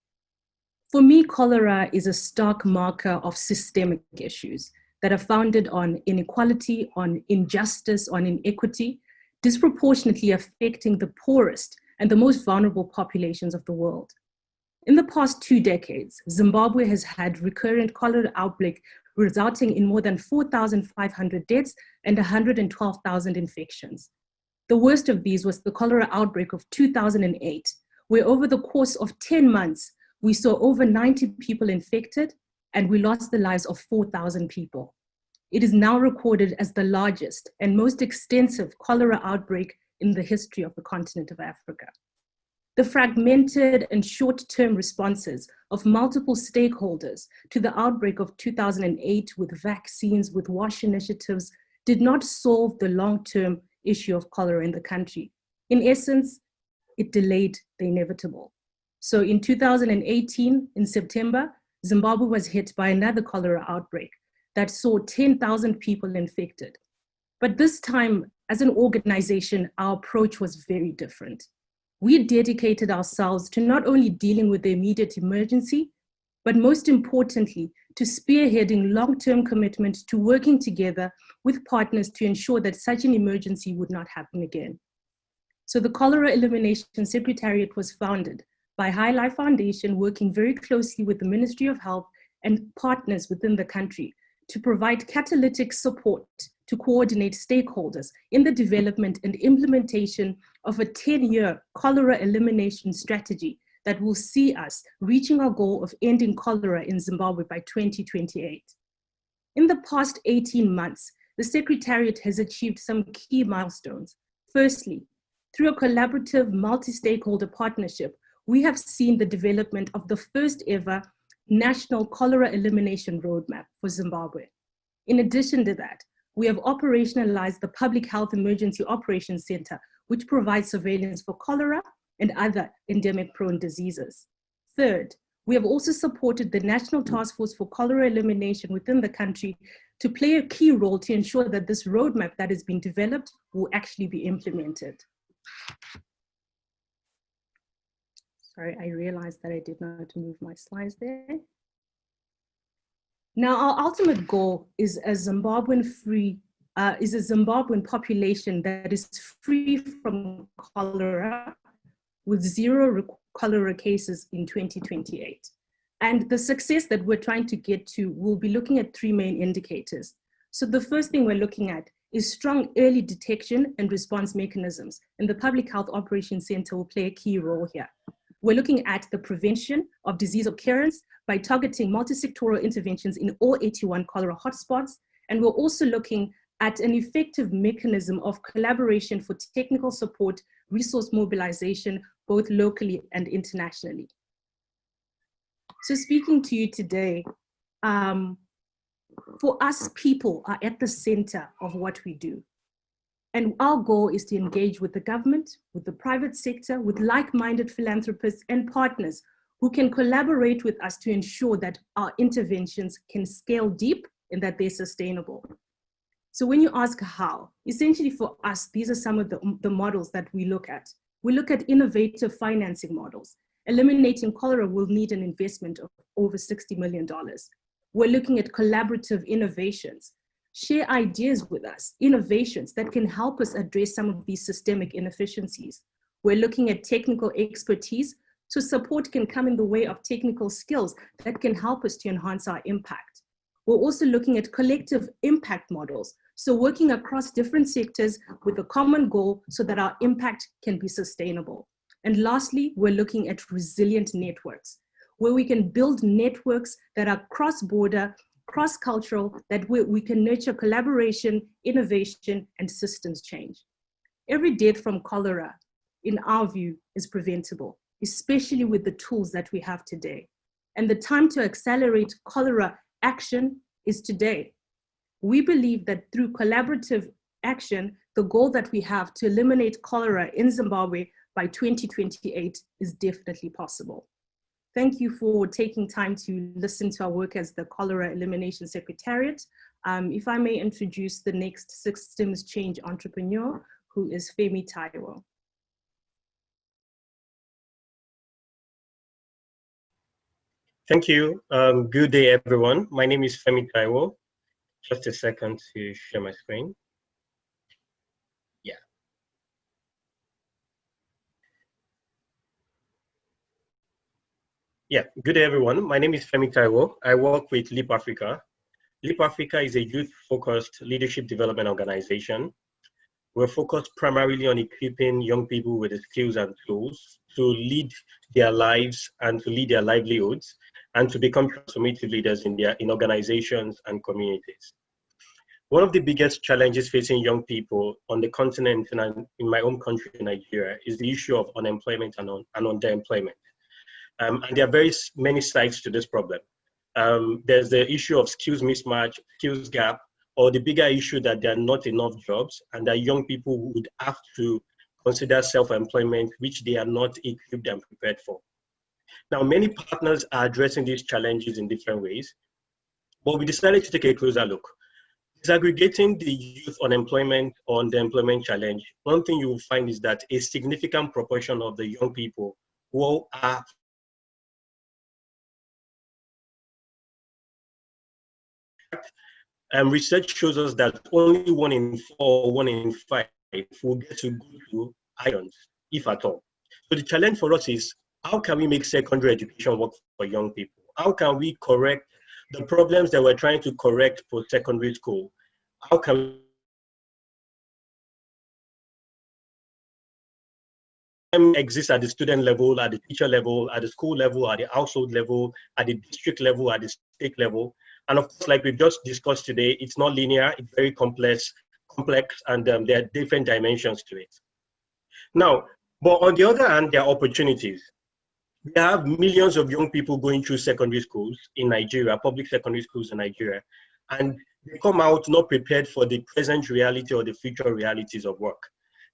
For me, cholera is a stark marker of systemic issues that are founded on inequality, on injustice, on inequity, disproportionately affecting the poorest and the most vulnerable populations of the world. In the past 2 decades, Zimbabwe has had recurrent cholera outbreak resulting in more than 4,500 deaths and 112,000 infections. The worst of these was the cholera outbreak of 2008, where over the course of 10 months, we saw over 90 people infected, and we lost the lives of 4,000 people. It is now recorded as the largest and most extensive cholera outbreak in the history of the continent of Africa. The fragmented and short-term responses of multiple stakeholders to the outbreak of 2008 with vaccines, with WASH initiatives, did not solve the long-term issue of cholera in the country. In essence, it delayed the inevitable. So in 2018, in September, Zimbabwe was hit by another cholera outbreak that saw 10,000 people infected. But this time, as an organization, our approach was very different. We dedicated ourselves to not only dealing with the immediate emergency, but most importantly, to spearheading long-term commitment to working together with partners to ensure that such an emergency would not happen again. So the Cholera Elimination Secretariat was founded by High Life Foundation, working very closely with the Ministry of Health and partners within the country to provide catalytic support to coordinate stakeholders in the development and implementation of a 10-year cholera elimination strategy that will see us reaching our goal of ending cholera in Zimbabwe by 2028. In the past 18 months, the Secretariat has achieved some key milestones. Firstly, through a collaborative multi-stakeholder partnership, we have seen the development of the first ever national cholera elimination roadmap for Zimbabwe. In addition to that, we have operationalized the Public Health Emergency Operations Center, which provides surveillance for cholera and other endemic-prone diseases. Third, we have also supported the National Task Force for Cholera Elimination within the country to play a key role to ensure that this roadmap that has been developed will actually be implemented. Sorry, I realized that I did not move my slides there. Now, our ultimate goal is a Zimbabwean population that is free from cholera, with 0 cholera cases in 2028. And the success that we're trying to get to, we'll be looking at 3 main indicators. So the first thing we're looking at is strong early detection and response mechanisms, and the Public Health Operations Center will play a key role here. We're looking at the prevention of disease occurrence by targeting multi-sectoral interventions in all 81 cholera hotspots. And we're also looking at an effective mechanism of collaboration for technical support, resource mobilization, both locally and internationally. So speaking to you today, for us, people are at the center of what we do. And our goal is to engage with the government, with the private sector, with like-minded philanthropists and partners who can collaborate with us to ensure that our interventions can scale deep and that they're sustainable. So when you ask how, essentially for us, these are some of the models that we look at. We look at innovative financing models. Eliminating cholera will need an investment of over $60 million. We're looking at collaborative innovations. Share ideas with us, innovations that can help us address some of these systemic inefficiencies. We're looking at technical expertise, so support can come in the way of technical skills that can help us to enhance our impact. We're also looking at collective impact models, so working across different sectors with a common goal so that our impact can be sustainable. And lastly, we're looking at resilient networks, where we can build networks that are cross-border, cross-cultural, that we can nurture collaboration, innovation, and systems change. Every death from cholera, in our view, is preventable, especially with the tools that we have today. And the time to accelerate cholera action is today. We believe that through collaborative action, the goal that we have to eliminate cholera in Zimbabwe by 2028 is definitely possible. Thank you for taking time to listen to our work as the Cholera Elimination Secretariat. If I may introduce the next systems change entrepreneur, who is Femi Taiwo. Thank you. Good day, everyone. My name is Femi Taiwo. Just a second to share my screen. Yeah, good day, everyone. My name is Femi Taiwo. I work with Leap Africa. Leap Africa is a youth-focused leadership development organization. We're focused primarily on equipping young people with the skills and tools to lead their lives and to lead their livelihoods and to become transformative leaders in organizations and communities. One of the biggest challenges facing young people on the continent and in my own country, Nigeria, is the issue of unemployment and underemployment. And there are very many sides to this problem. There's the issue of skills mismatch, skills gap, or the bigger issue that there are not enough jobs and that young people would have to consider self-employment, which they are not equipped and prepared for. Now, many partners are addressing these challenges in different ways, but we decided to take a closer look. Disaggregating the youth unemployment or the employment challenge, one thing you will find is that a significant proportion of the young people who are research shows us that only 1 in 4, 1 in 5 will get to go to IONS, if at all. So the challenge for us is, how can we make secondary education work for young people? How can we correct the problems that we're trying to correct for secondary school? How can we exist at the student level, at the teacher level, at the school level, at the household level, at the district level, at the state level? And of course, like we've just discussed today, it's not linear, it's very complex, and there are different dimensions to it. Now, but on the other hand, there are opportunities. We have millions of young people going through secondary schools in Nigeria, public secondary schools in Nigeria, and they come out not prepared for the present reality or the future realities of work.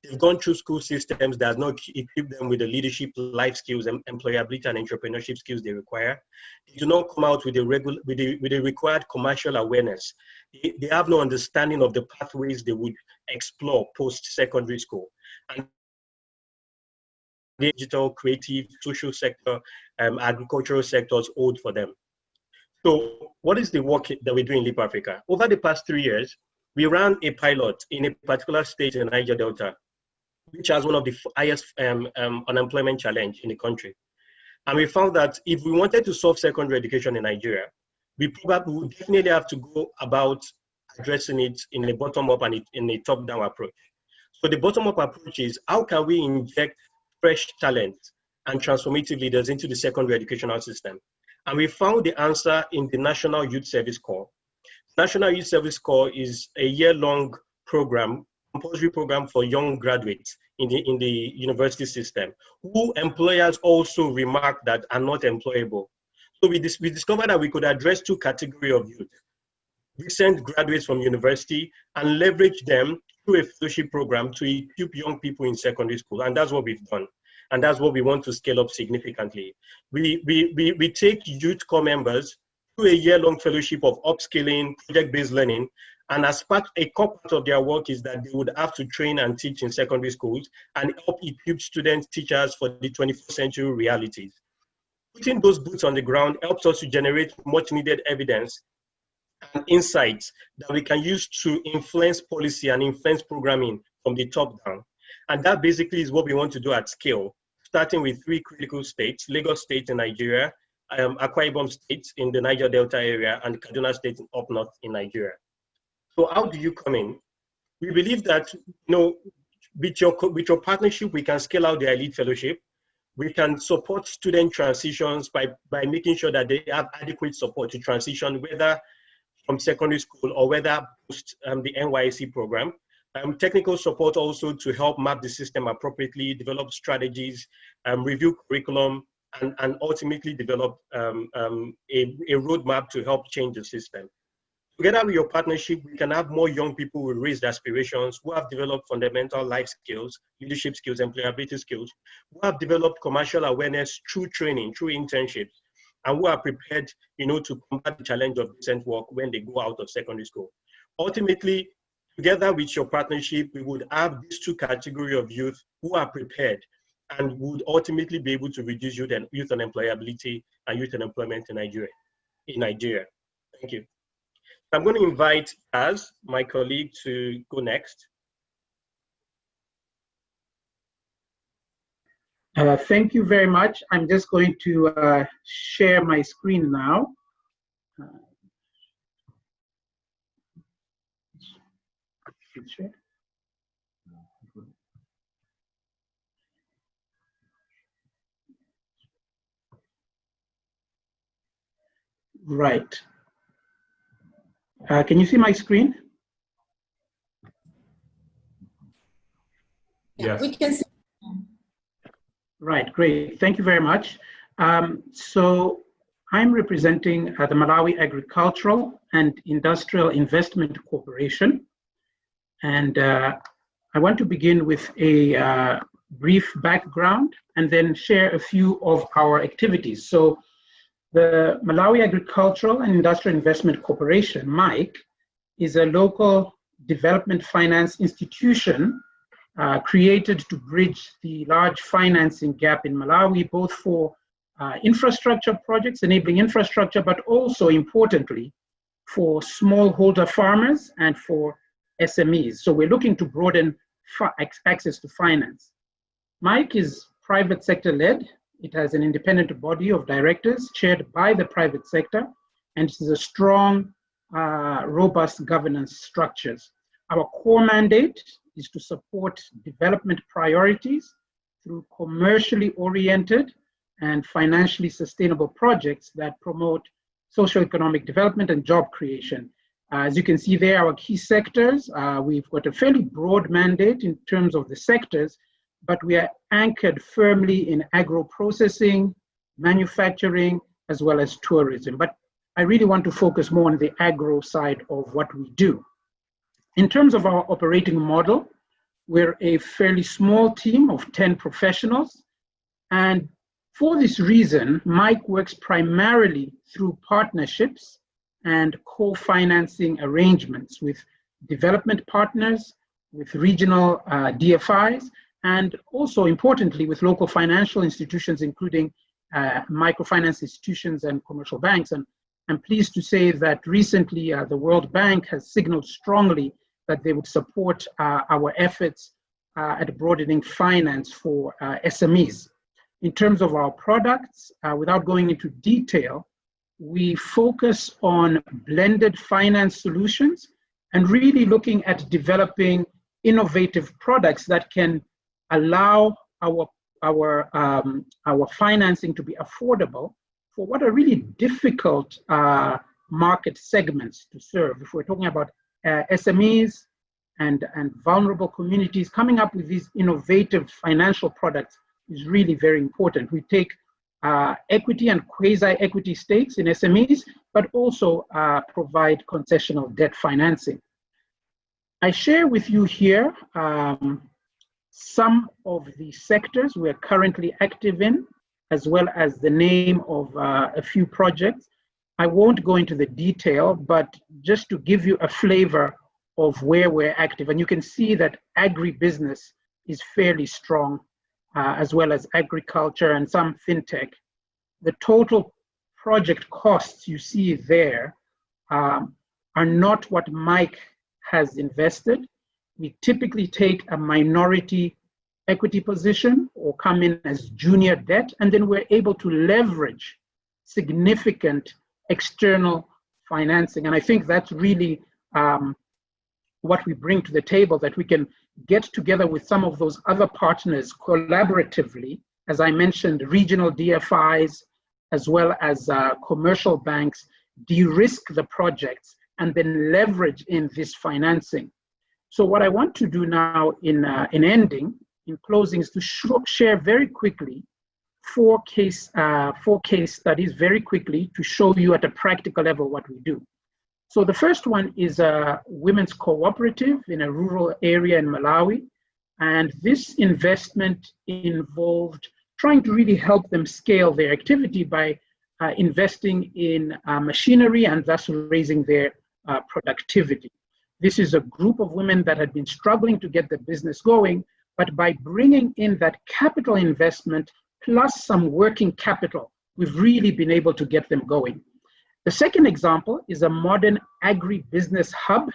They've gone through school systems that has not equipped them with the leadership, life skills, and employability and entrepreneurship skills they require. They do not come out with the required commercial awareness. They have no understanding of the pathways they would explore post-secondary school. And the digital, creative, social sector, agricultural sectors hold for them. So what is the work that we do in Leap Africa? Over the past 3 years, we ran a pilot in a particular state in Niger Delta, which has one of the highest unemployment challenge in the country. And we found that if we wanted to solve secondary education in Nigeria, we probably would definitely have to go about addressing it in a bottom-up and in a top-down approach. So the bottom-up approach is, how can we inject fresh talent and transformative leaders into the secondary educational system? And we found the answer in the National Youth Service Corps. National Youth Service Corps is a year-long program, compulsory program for young graduates in the university system, who employers also remark that are not employable. So we discovered that we could address 2 categories of youth: recent graduates from university, and leverage them through a fellowship program to equip young people in secondary school. And that's what we've done. And that's what we want to scale up significantly. We take youth corps members through a year-long fellowship of upskilling, project-based learning. And as a core part of their work is that they would have to train and teach in secondary schools and help equip students, teachers for the 21st century realities. Putting those boots on the ground helps us to generate much needed evidence and insights that we can use to influence policy and influence programming from the top down. And that basically is what we want to do at scale, starting with 3 critical states: Lagos State in Nigeria, Akwa Ibom State in the Niger Delta area, and Kaduna State up north in Nigeria. So how do you come in? We believe that, with your partnership, we can scale out the elite fellowship. We can support student transitions by making sure that they have adequate support to transition, whether from secondary school or whether post the NYSC program. Technical support also to help map the system appropriately, develop strategies, review curriculum, and ultimately develop a roadmap to help change the system. Together with your partnership, we can have more young people with raised aspirations, who have developed fundamental life skills, leadership skills, employability skills, who have developed commercial awareness through training, through internships, and who are prepared, to combat the challenge of decent work when they go out of secondary school. Ultimately, together with your partnership, we would have these 2 categories of youth who are prepared and would ultimately be able to reduce youth unemployability and youth unemployment in Nigeria. Thank you. I'm going to invite Az, my colleague, to go next. Thank you very much. I'm just going to share my screen now. Right. Can you see my screen? Yes. We can see. Right, great. Thank you very much. So I'm representing the Malawi Agricultural and Industrial Investment Corporation. And I want to begin with a brief background and then share a few of our activities. So the Malawi Agricultural and Industrial Investment Corporation, MIC, is a local development finance institution created to bridge the large financing gap in Malawi, both for infrastructure projects, enabling infrastructure, but also importantly, for smallholder farmers and for SMEs. So we're looking to broaden access to finance. MIC is private sector led. It has an independent body of directors chaired by the private sector, and it is a strong, robust governance structures. Our core mandate is to support development priorities through commercially oriented and financially sustainable projects that promote socioeconomic development and job creation. As you can see there, our key sectors, we've got a fairly broad mandate in terms of the sectors, but we are anchored firmly in agro-processing, manufacturing, as well as tourism. But I really want to focus more on the agro side of what we do. In terms of our operating model, we're a fairly small team of 10 professionals. And for this reason, MIC works primarily through partnerships and co-financing arrangements with development partners, with regional DFIs, and also importantly with local financial institutions, including microfinance institutions and commercial banks. And I'm pleased to say that recently the World Bank has signaled strongly that they would support our efforts at broadening finance for SMEs. In terms of our products, without going into detail, we focus on blended finance solutions and really looking at developing innovative products that can allow our financing to be affordable for what are really difficult market segments to serve. If we're talking about SMEs and vulnerable communities, coming up with these innovative financial products is really very important. We take equity and quasi-equity stakes in SMEs, but also provide concessional debt financing. I share with you here some of the sectors we're currently active in, as well as the name of a few projects. I won't go into the detail, but just to give you a flavor of where we're active. And you can see that agribusiness is fairly strong, as well as agriculture and some fintech. The total project costs you see there are not what MIC has invested. We typically take a minority equity position or come in as junior debt, and then we're able to leverage significant external financing. And I think that's really what we bring to the table, that we can get together with some of those other partners collaboratively, as I mentioned, regional DFIs, as well as commercial banks, de-risk the projects, and then leverage in this financing. So what I want to do now in ending, in closing, is to share very quickly four case studies very quickly to show you at a practical level what we do. So the first one is a women's cooperative in a rural area in Malawi. And this investment involved trying to really help them scale their activity by investing in machinery and thus raising their productivity. This is a group of women that had been struggling to get the business going, but by bringing in that capital investment plus some working capital, we've really been able to get them going. The second example is a modern agribusiness hub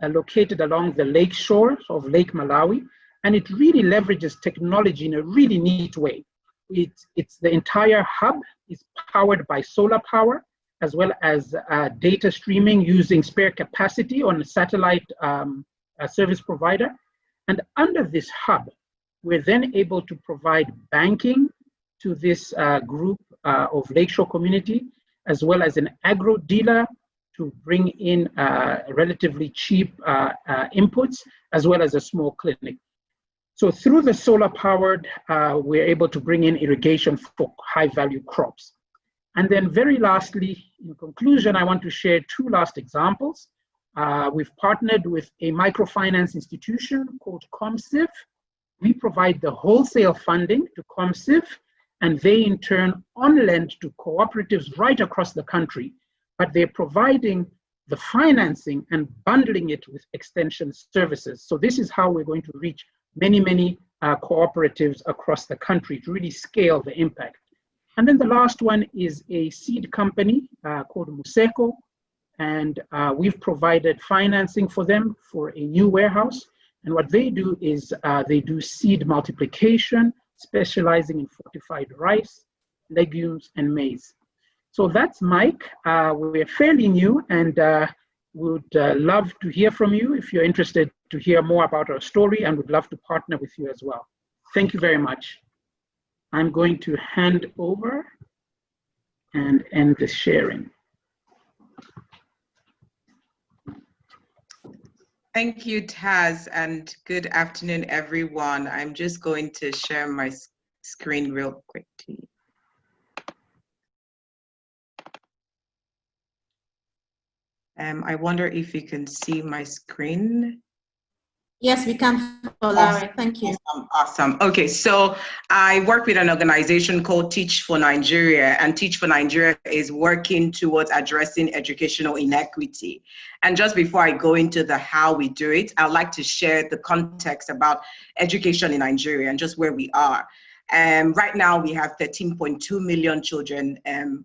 located along the lake shore of Lake Malawi, and it really leverages technology in a really neat way. It's the entire hub is powered by solar power, as well as data streaming using spare capacity on a satellite service provider. And under this hub, we're then able to provide banking to this group of lakeshore community, as well as an agro dealer to bring in relatively cheap inputs, as well as a small clinic. So through the solar powered, we're able to bring in irrigation for high value crops. And then very lastly, in conclusion, I want to share two last examples. We've partnered with a microfinance institution called ComSIV. We provide the wholesale funding to ComSIV, and they in turn on-lend to cooperatives right across the country, but they're providing the financing and bundling it with extension services. So this is how we're going to reach many, many cooperatives across the country to really scale the impact. And then the last one is a seed company called Museko, and we've provided financing for them for a new warehouse. And what they do is they do seed multiplication, specializing in fortified rice, legumes, and maize. So that's Mike. We're fairly new, and would love to hear from you if you're interested to hear more about our story, and would love to partner with you as well. Thank you very much. I'm going to hand over and end the sharing. Thank you, Taz, and good afternoon, everyone. I'm just going to share my screen real quickly. I wonder if you can see my screen. Yes, we can, Cholera. Thank you. Awesome. Okay, so I work with an organization called Teach for Nigeria, and Teach for Nigeria is working towards addressing educational inequity. And just before I go into the how we do it, I'd like to share the context about education in Nigeria and just where we are. Right now, we have 13.2 million children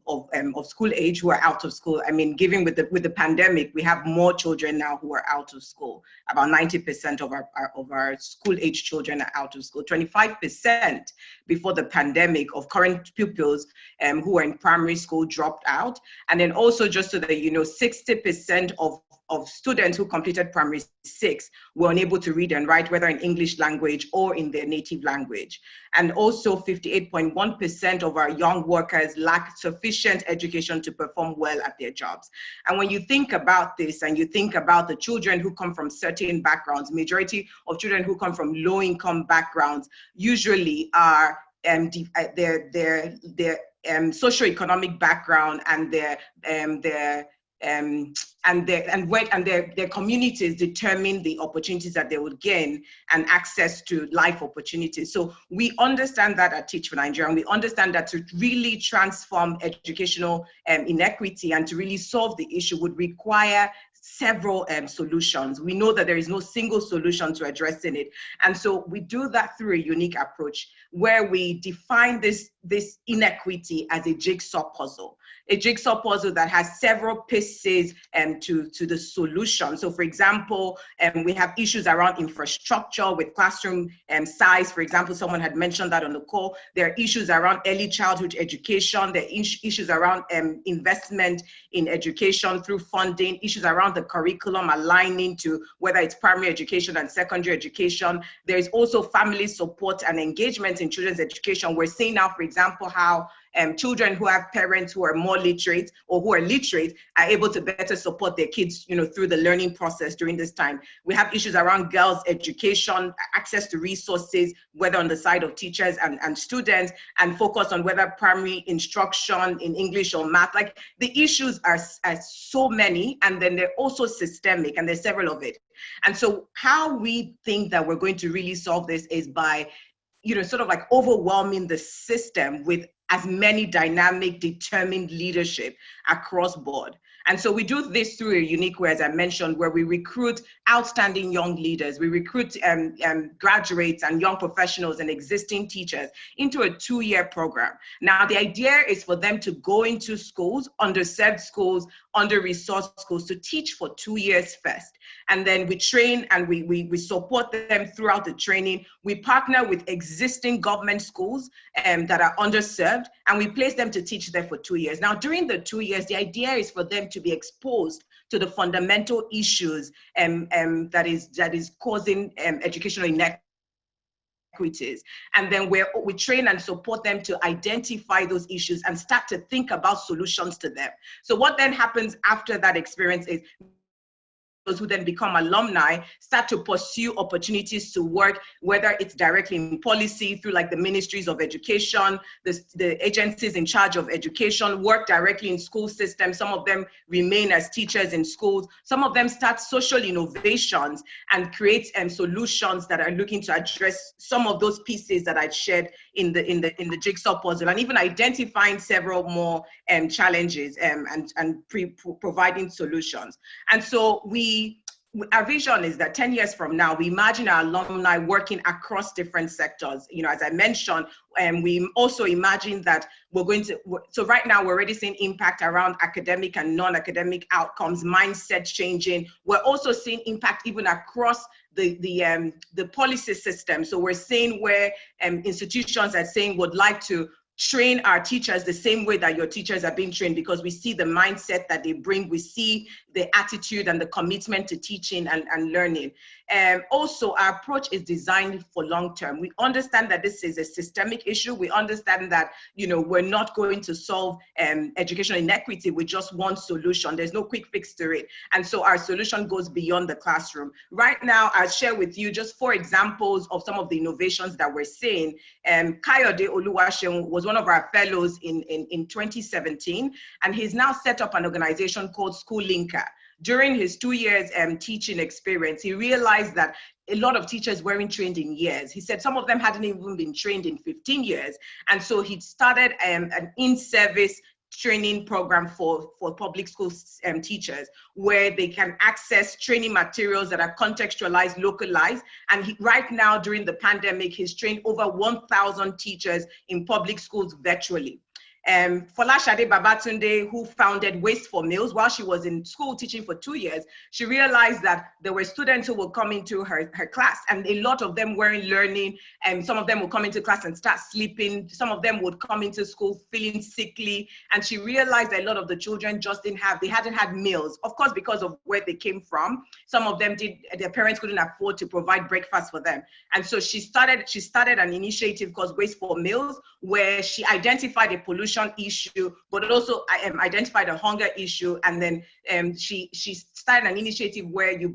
of school age who are out of school. I mean, given with the pandemic, we have more children now who are out of school. About 90% of our school age children are out of school. 25% before the pandemic of current pupils who are in primary school dropped out. And then also, just so that you know, 60% of students who completed primary 6 were unable to read and write, whether in English language or in their native language. And also 58.1% of our young workers lack sufficient education to perform well at their jobs. And when you think about this and you think about the children who come from certain backgrounds, majority of children who come from low income backgrounds usually are their socioeconomic background and their communities determine the opportunities that they would gain and access to life opportunities. So we understand that at Teach for Nigeria, and we understand that to really transform educational inequity and to really solve the issue would require several solutions. We know that there is no single solution to addressing it. And so we do that through a unique approach where we define this inequity as a jigsaw puzzle that has several pieces to the solution. So for example, we have issues around infrastructure with classroom size. For example, someone had mentioned that on the call. There are issues around early childhood education. There are issues around investment in education through funding, issues around the curriculum aligning to whether it's primary education and secondary education. There is also family support and engagement in children's education. We're seeing now, for example, how children who have parents who are more literate or who are literate are able to better support their kids, through the learning process during this time. We have issues around girls' education, access to resources, whether on the side of teachers and students, and focus on whether primary instruction in English or math. Like, the issues are so many, and then they're also systemic, and there's several of it. And so how we think that we're going to really solve this is by sort of like overwhelming the system with as many dynamic, determined leadership across board. And so we do this through a unique way, as I mentioned, where we recruit outstanding young leaders. We recruit graduates and young professionals and existing teachers into a 2-year program. Now, the idea is for them to go into schools, underserved schools, under-resourced schools, to teach for 2 years first. And then we train and we support them throughout the training. We partner with existing government schools that are underserved, and we place them to teach there for 2 years. Now, during the 2 years, the idea is for them to be exposed to the fundamental issues that is causing educational inequities. And then we train and support them to identify those issues and start to think about solutions to them. So what then happens after that experience is who then become alumni start to pursue opportunities to work, whether it's directly in policy through like the ministries of education, the agencies in charge of education, work directly in school systems. Some of them remain as teachers in schools. Some of them start social innovations and create solutions that are looking to address some of those pieces that I shared in the jigsaw puzzle, and even identifying several more challenges and providing solutions. And so our vision is that 10 years from now, we imagine our alumni working across different sectors. You know, as I mentioned, we also imagine that we're going to, so right now we're already seeing impact around academic and non-academic outcomes, mindset changing. We're also seeing impact even across the policy system. So we're seeing where institutions are saying would like to train our teachers the same way that your teachers are being trained, because we see the mindset that they bring, we see the attitude and the commitment to teaching and learning. Also, our approach is designed for long term. We understand that this is a systemic issue. We understand that, you know, we're not going to solve educational inequity with just one solution. There's no quick fix to it. And so our solution goes beyond the classroom. Right now, I'll share with you just 4 examples of some of the innovations that we're seeing. Kayode Oluwaseun was one of our fellows in 2017, and he's now set up an organization called School Linker. During his 2 years teaching experience, he realized that a lot of teachers weren't trained in years. He said some of them hadn't even been trained in 15 years. And so he started an in-service training program for public school teachers, where they can access training materials that are contextualized, localized. And right now, during the pandemic, he's trained over 1,000 teachers in public schools virtually. Folashade Babatunde, who founded Waste for Meals, while she was in school teaching for 2 years, she realized that there were students who would come into her class, and a lot of them weren't learning, and some of them would come into class and start sleeping. Some of them would come into school feeling sickly, and she realized that a lot of the children just they hadn't had meals, of course, because of where they came from. Some of them their parents couldn't afford to provide breakfast for them. And so she started an initiative called Waste for Meals, where she identified a pollution issue, but also identified a hunger issue. And then she started an initiative where you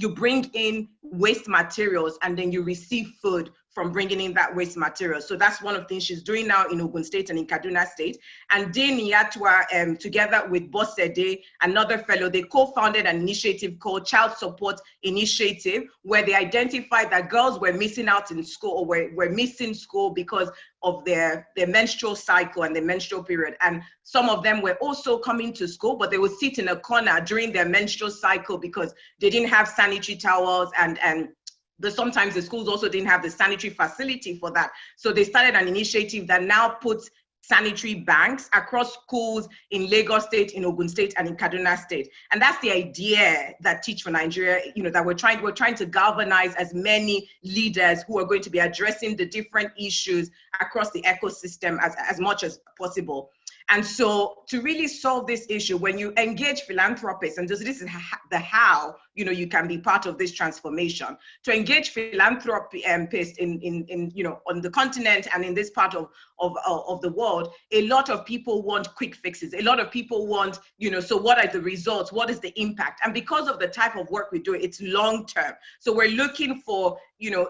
bring in waste materials and then you receive food from bringing in that waste material. So that's one of the things she's doing now in Ogun State and in Kaduna State. And Dane Yatwa, together with Bosede, another fellow, they co-founded an initiative called Child Support Initiative, where they identified that girls were missing out in school, or were missing school because of their menstrual cycle and their menstrual period. And some of them were also coming to school, but they would sit in a corner during their menstrual cycle because they didn't have sanitary towels, and sometimes the schools also didn't have the sanitary facility for that. So they started an initiative that now puts sanitary banks across schools in Lagos State, in Ogun State, and in Kaduna State. And that's the idea that Teach for Nigeria, you know, that we're trying to galvanize as many leaders who are going to be addressing the different issues across the ecosystem as much as possible. And so to really solve this issue, when you engage philanthropists, and this is the how, you know, you can be part of this transformation. To engage philanthropists in you know, on the continent and in this part of the world, a lot of people want quick fixes. A lot of people want, you know, so what are the results? What is the impact? And because of the type of work we do, it's long term. So we're looking for, you know,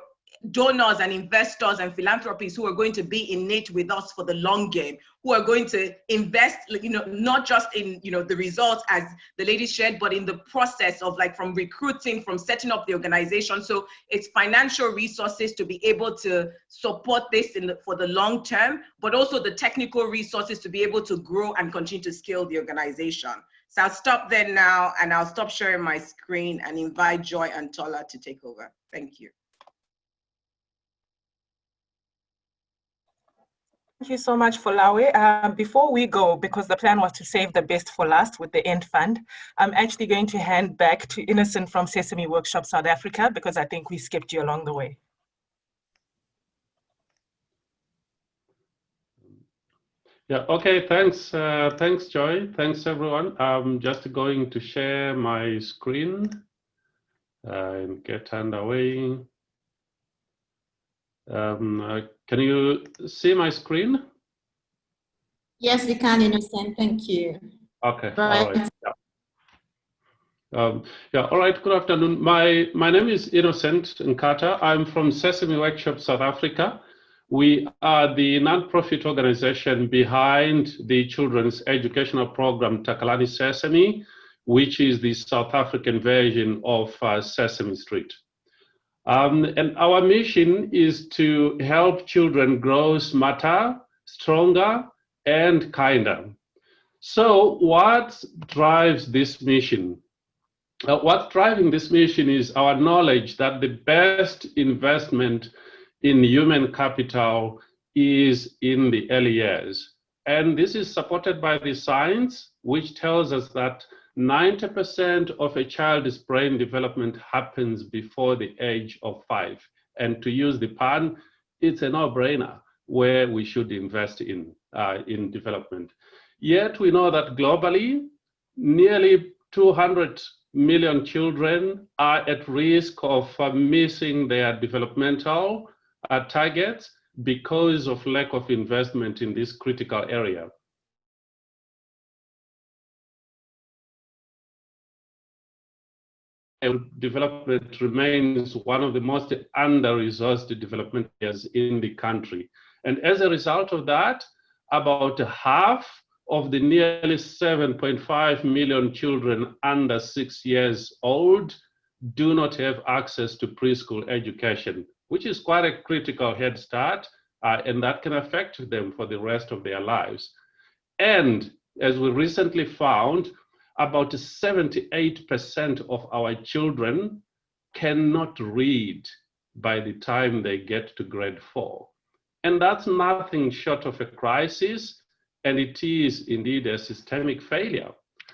donors and investors and philanthropists who are going to be innate with us for the long game, who are going to invest, you know, not just in, you know, the results as the lady shared, but in the process of, like, from recruiting, from setting up the organization. So it's financial resources to be able to support this for the long term, but also the technical resources to be able to grow and continue to scale the organization. So I'll stop there now, and I'll stop sharing my screen and invite Joy and Tola to take over. Thank you. Thank you so much, Folawe. Before we go, because the plan was to save the best for last with the end fund, I'm actually going to hand back to Innocent from Sesame Workshop South Africa, because I think we skipped you along the way. Yeah, okay, thanks. Thanks, Joy. Thanks, everyone. I'm just going to share my screen and get underway. Can you see my screen? Yes, we can, Innocent. Thank you. Okay. Right. All right. Yeah. Yeah, all right, good afternoon. My name is Innocent Nkata. I'm from Sesame Workshop, South Africa. We are the non-profit organization behind the children's educational program, Takalani Sesame, which is the South African version of Sesame Street. And our mission is to help children grow smarter, stronger, and kinder. So what drives this mission? What's driving this mission is our knowledge that the best investment in human capital is in the early years. And this is supported by the science, which tells us that 90% of a child's brain development happens before the age of 5. And to use the pun, it's a no-brainer where we should invest in development. Yet we know that globally, nearly 200 million children are at risk of missing their developmental targets because of lack of investment in this critical area. Development remains one of the most under-resourced development areas in the country. And as a result of that, about half of the nearly 7.5 million children under 6 years old do not have access to preschool education, which is quite a critical head start, and that can affect them for the rest of their lives. And as we recently found, about 78% of our children cannot read by the time they get to grade 4. And that's nothing short of a crisis, and it is indeed a systemic failure.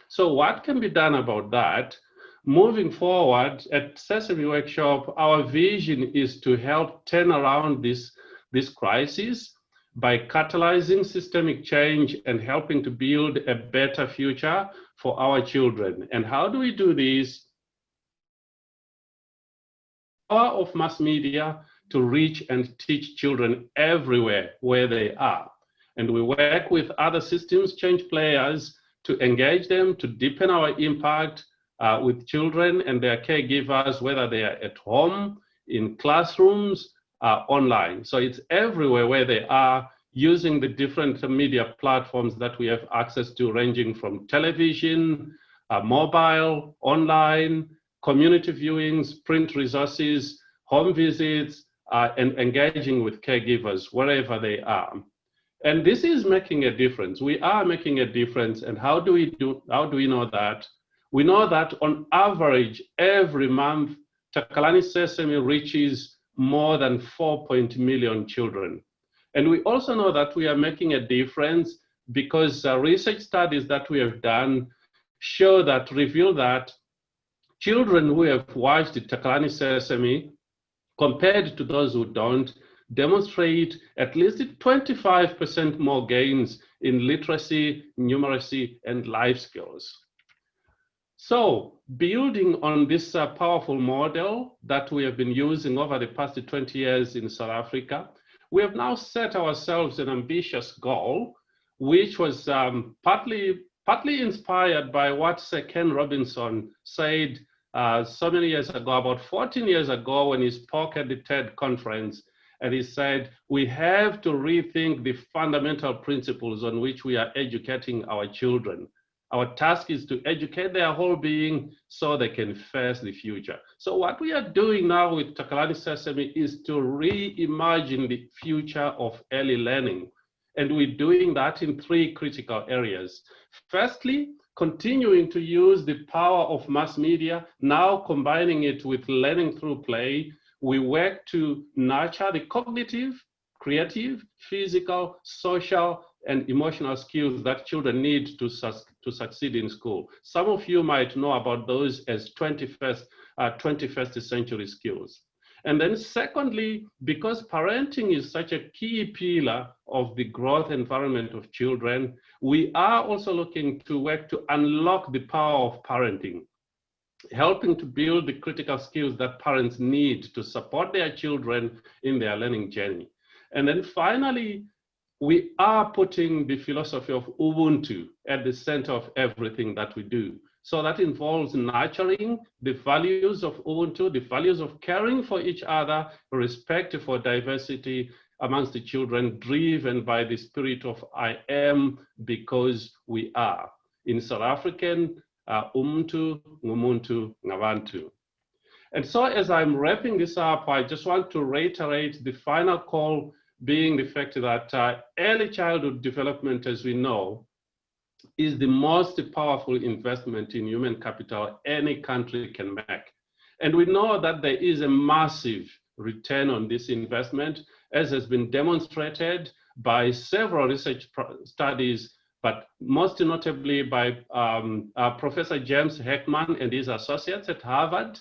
So what can be done about that? Moving forward, at Sesame Workshop, our vision is to help turn around this crisis by catalyzing systemic change and helping to build a better future for our children. And how do we do this? Power of mass media to reach and teach children everywhere where they are. And we work with other systems change players to engage them, to deepen our impact with children and their caregivers, whether they are at home, in classrooms, online. So it's everywhere where they are, using the different media platforms that we have access to, ranging from television, mobile, online, community viewings, print resources, home visits, and engaging with caregivers wherever they are. And this is making a difference. We are making a difference. And how do we know that? We know that on average, every month, Takalani Sesame reaches more than 4 million children. And we also know that we are making a difference because research studies that we have done reveal that children who have watched Takalani Sesame, compared to those who don't, demonstrate at least 25% more gains in literacy, numeracy, and life skills. So building on this powerful model that we have been using over the past 20 years in South Africa, we have now set ourselves an ambitious goal, which was partly inspired by what Sir Ken Robinson said so many years ago, about 14 years ago, when he spoke at the TED conference. And he said, we have to rethink the fundamental principles on which we are educating our children. Our task is to educate their whole being so they can face the future. So what we are doing now with Takalani Sesame is to reimagine the future of early learning. And we're doing that in 3 critical areas. Firstly, continuing to use the power of mass media, now combining it with learning through play. We work to nurture the cognitive, creative, physical, social, and emotional skills that children need to succeed in school. Some of you might know about those as 21st century skills. And then secondly, because parenting is such a key pillar of the growth environment of children, we are also looking to work to unlock the power of parenting, helping to build the critical skills that parents need to support their children in their learning journey. And then finally, we are putting the philosophy of Ubuntu at the center of everything that we do. So that involves nurturing the values of Ubuntu, the values of caring for each other, respect for diversity amongst the children, driven by the spirit of I am because we are. In South African, Umuntu, Ngumuntu, Ngabantu. And so as I'm wrapping this up, I just want to reiterate the final call being the fact that early childhood development, as we know, is the most powerful investment in human capital any country can make. And we know that there is a massive return on this investment, as has been demonstrated by several research studies, but most notably by Professor James Heckman and his associates at Harvard.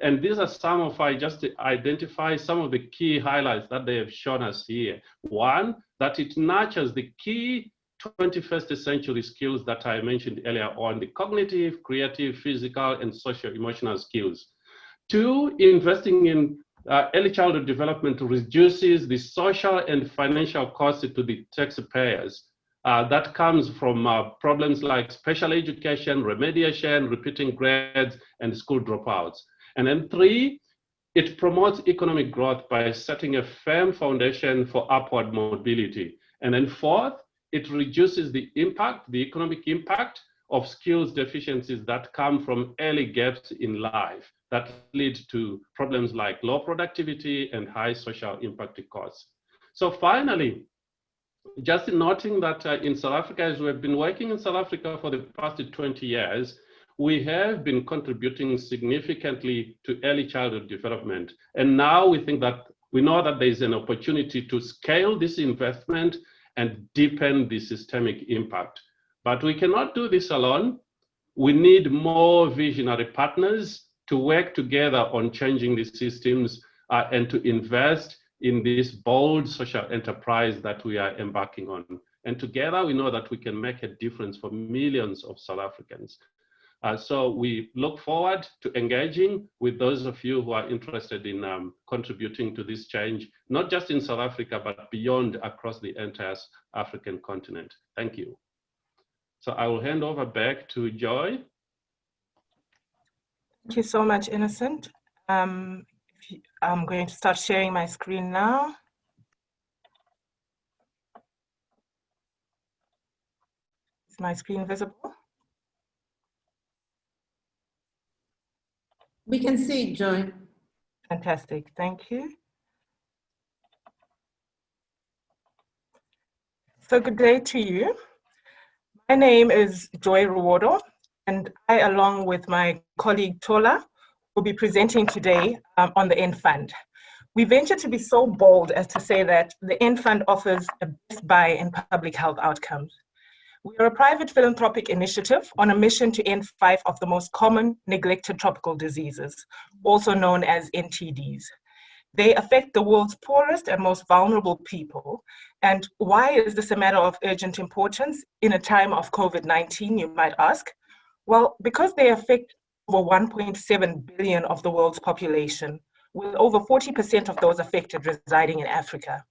And these are some of, I just identify some of the key highlights that they have shown us here. One, that it nurtures the key 21st century skills that I mentioned earlier on, the cognitive, creative, physical, and social-emotional skills. Two, investing in early childhood development reduces the social and financial costs to the taxpayers. That comes from problems like special education, remediation, repeating grades, and school dropouts. And then three, it promotes economic growth by setting a firm foundation for upward mobility. And then fourth, it reduces the impact, the economic impact of skills deficiencies that come from early gaps in life that lead to problems like low productivity and high social impact costs. So finally, just noting that in South Africa, as we've been working in South Africa for the past 20 years, we have been contributing significantly to early childhood development. And now we think that we know that there is an opportunity to scale this investment and deepen the systemic impact. But we cannot do this alone. We need more visionary partners to work together on changing the systems and to invest in this bold social enterprise that we are embarking on. And together we know that we can make a difference for millions of South Africans. So we look forward to engaging with those of you who are interested in contributing to this change, not just in South Africa, but beyond across the entire African continent. Thank you. So I will hand over back to Joy. Thank you so much, Innocent. I'm going to start sharing my screen now. Is my screen visible? We can see it, Joy. Fantastic, thank you. So good day to you. My name is Joy Ruwodo, and I, along with my colleague Tola, will be presenting today on the End Fund. We venture to be so bold as to say that the End Fund offers a best buy in public health outcomes. We are a private philanthropic initiative on a mission to end 5 of the most common neglected tropical diseases, also known as NTDs. They affect the world's poorest and most vulnerable people. And why is this a matter of urgent importance in a time of COVID-19, you might ask? Well, because they affect over 1.7 billion of the world's population, with over 40% of those affected residing in Africa.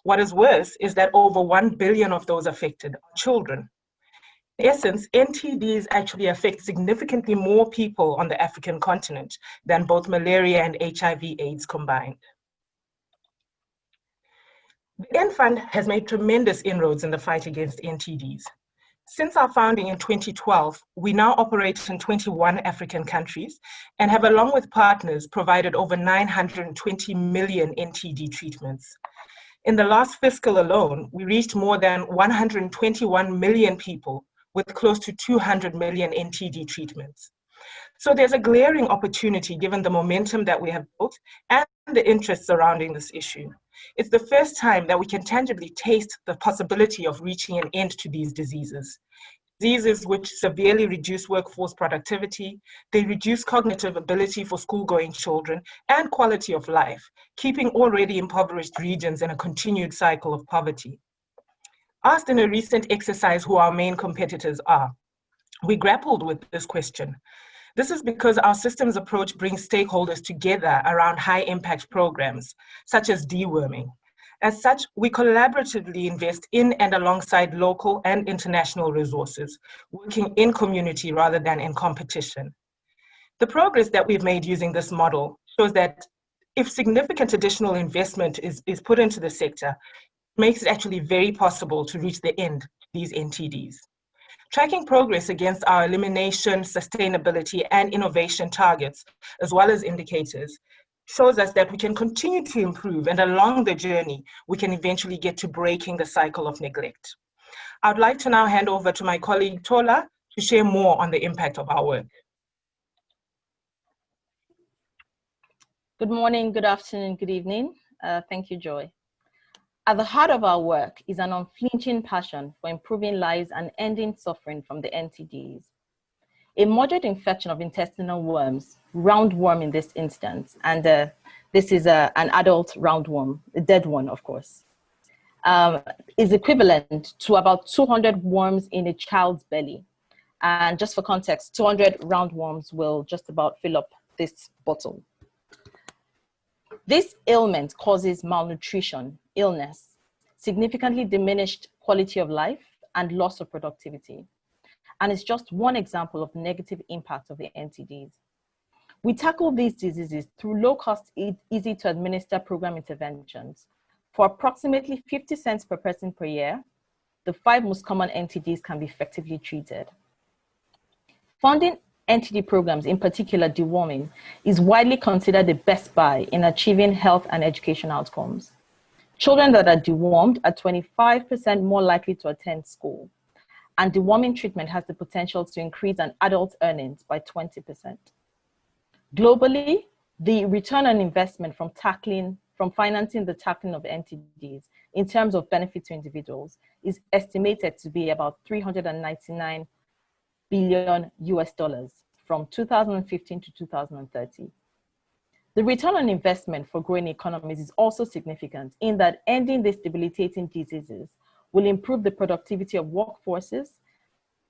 What is worse is that over 1 billion of those affected are children. In essence, NTDs actually affect significantly more people on the African continent than both malaria and HIV/AIDS combined. The End Fund has made tremendous inroads in the fight against NTDs. Since our founding in 2012, we now operate in 21 African countries and have, along with partners, provided over 920 million NTD treatments. In the last fiscal alone, we reached more than 121 million people with close to 200 million NTD treatments. So there's a glaring opportunity given the momentum that we have built and the interest surrounding this issue. It's the first time that we can tangibly taste the possibility of reaching an end to these diseases. Diseases which severely reduce workforce productivity, they reduce cognitive ability for school-going children and quality of life, keeping already impoverished regions in a continued cycle of poverty. Asked in a recent exercise who our main competitors are, we grappled with this question. This is because our systems approach brings stakeholders together around high impact programs, such as deworming, As such, we collaboratively invest in and alongside local and international resources, working in community rather than in competition. The progress that we've made using this model shows that if significant additional investment is put into the sector, it makes it actually very possible to reach the end of these NTDs. Tracking progress against our elimination, sustainability, and innovation targets, as well as indicators, shows us that we can continue to improve, and along the journey, we can eventually get to breaking the cycle of neglect. I'd like to now hand over to my colleague Tola to share more on the impact of our work. Good morning, good afternoon, good evening. Thank you, Joy. At the heart of our work is an unflinching passion for improving lives and ending suffering from the NTDs. A moderate infection of intestinal worms, roundworm in this instance, and this is an adult roundworm, a dead one, of course, is equivalent to about 200 worms in a child's belly. And just for context, 200 roundworms will just about fill up this bottle. This ailment causes malnutrition, illness, significantly diminished quality of life, and loss of productivity. And it's just one example of negative impact of the NTDs. We tackle these diseases through low-cost, easy-to-administer program interventions. For approximately 50 cents per person per year, the 5 most common NTDs can be effectively treated. Funding NTD programs, in particular deworming, is widely considered the best buy in achieving health and education outcomes. Children that are dewormed are 25% more likely to attend school, and deworming treatment has the potential to increase an adult's earnings by 20%. Globally, the return on investment from financing the tackling of NTDs in terms of benefit to individuals is estimated to be about $399 billion from 2015 to 2030. The return on investment for growing economies is also significant in that ending these debilitating diseases will improve the productivity of workforces,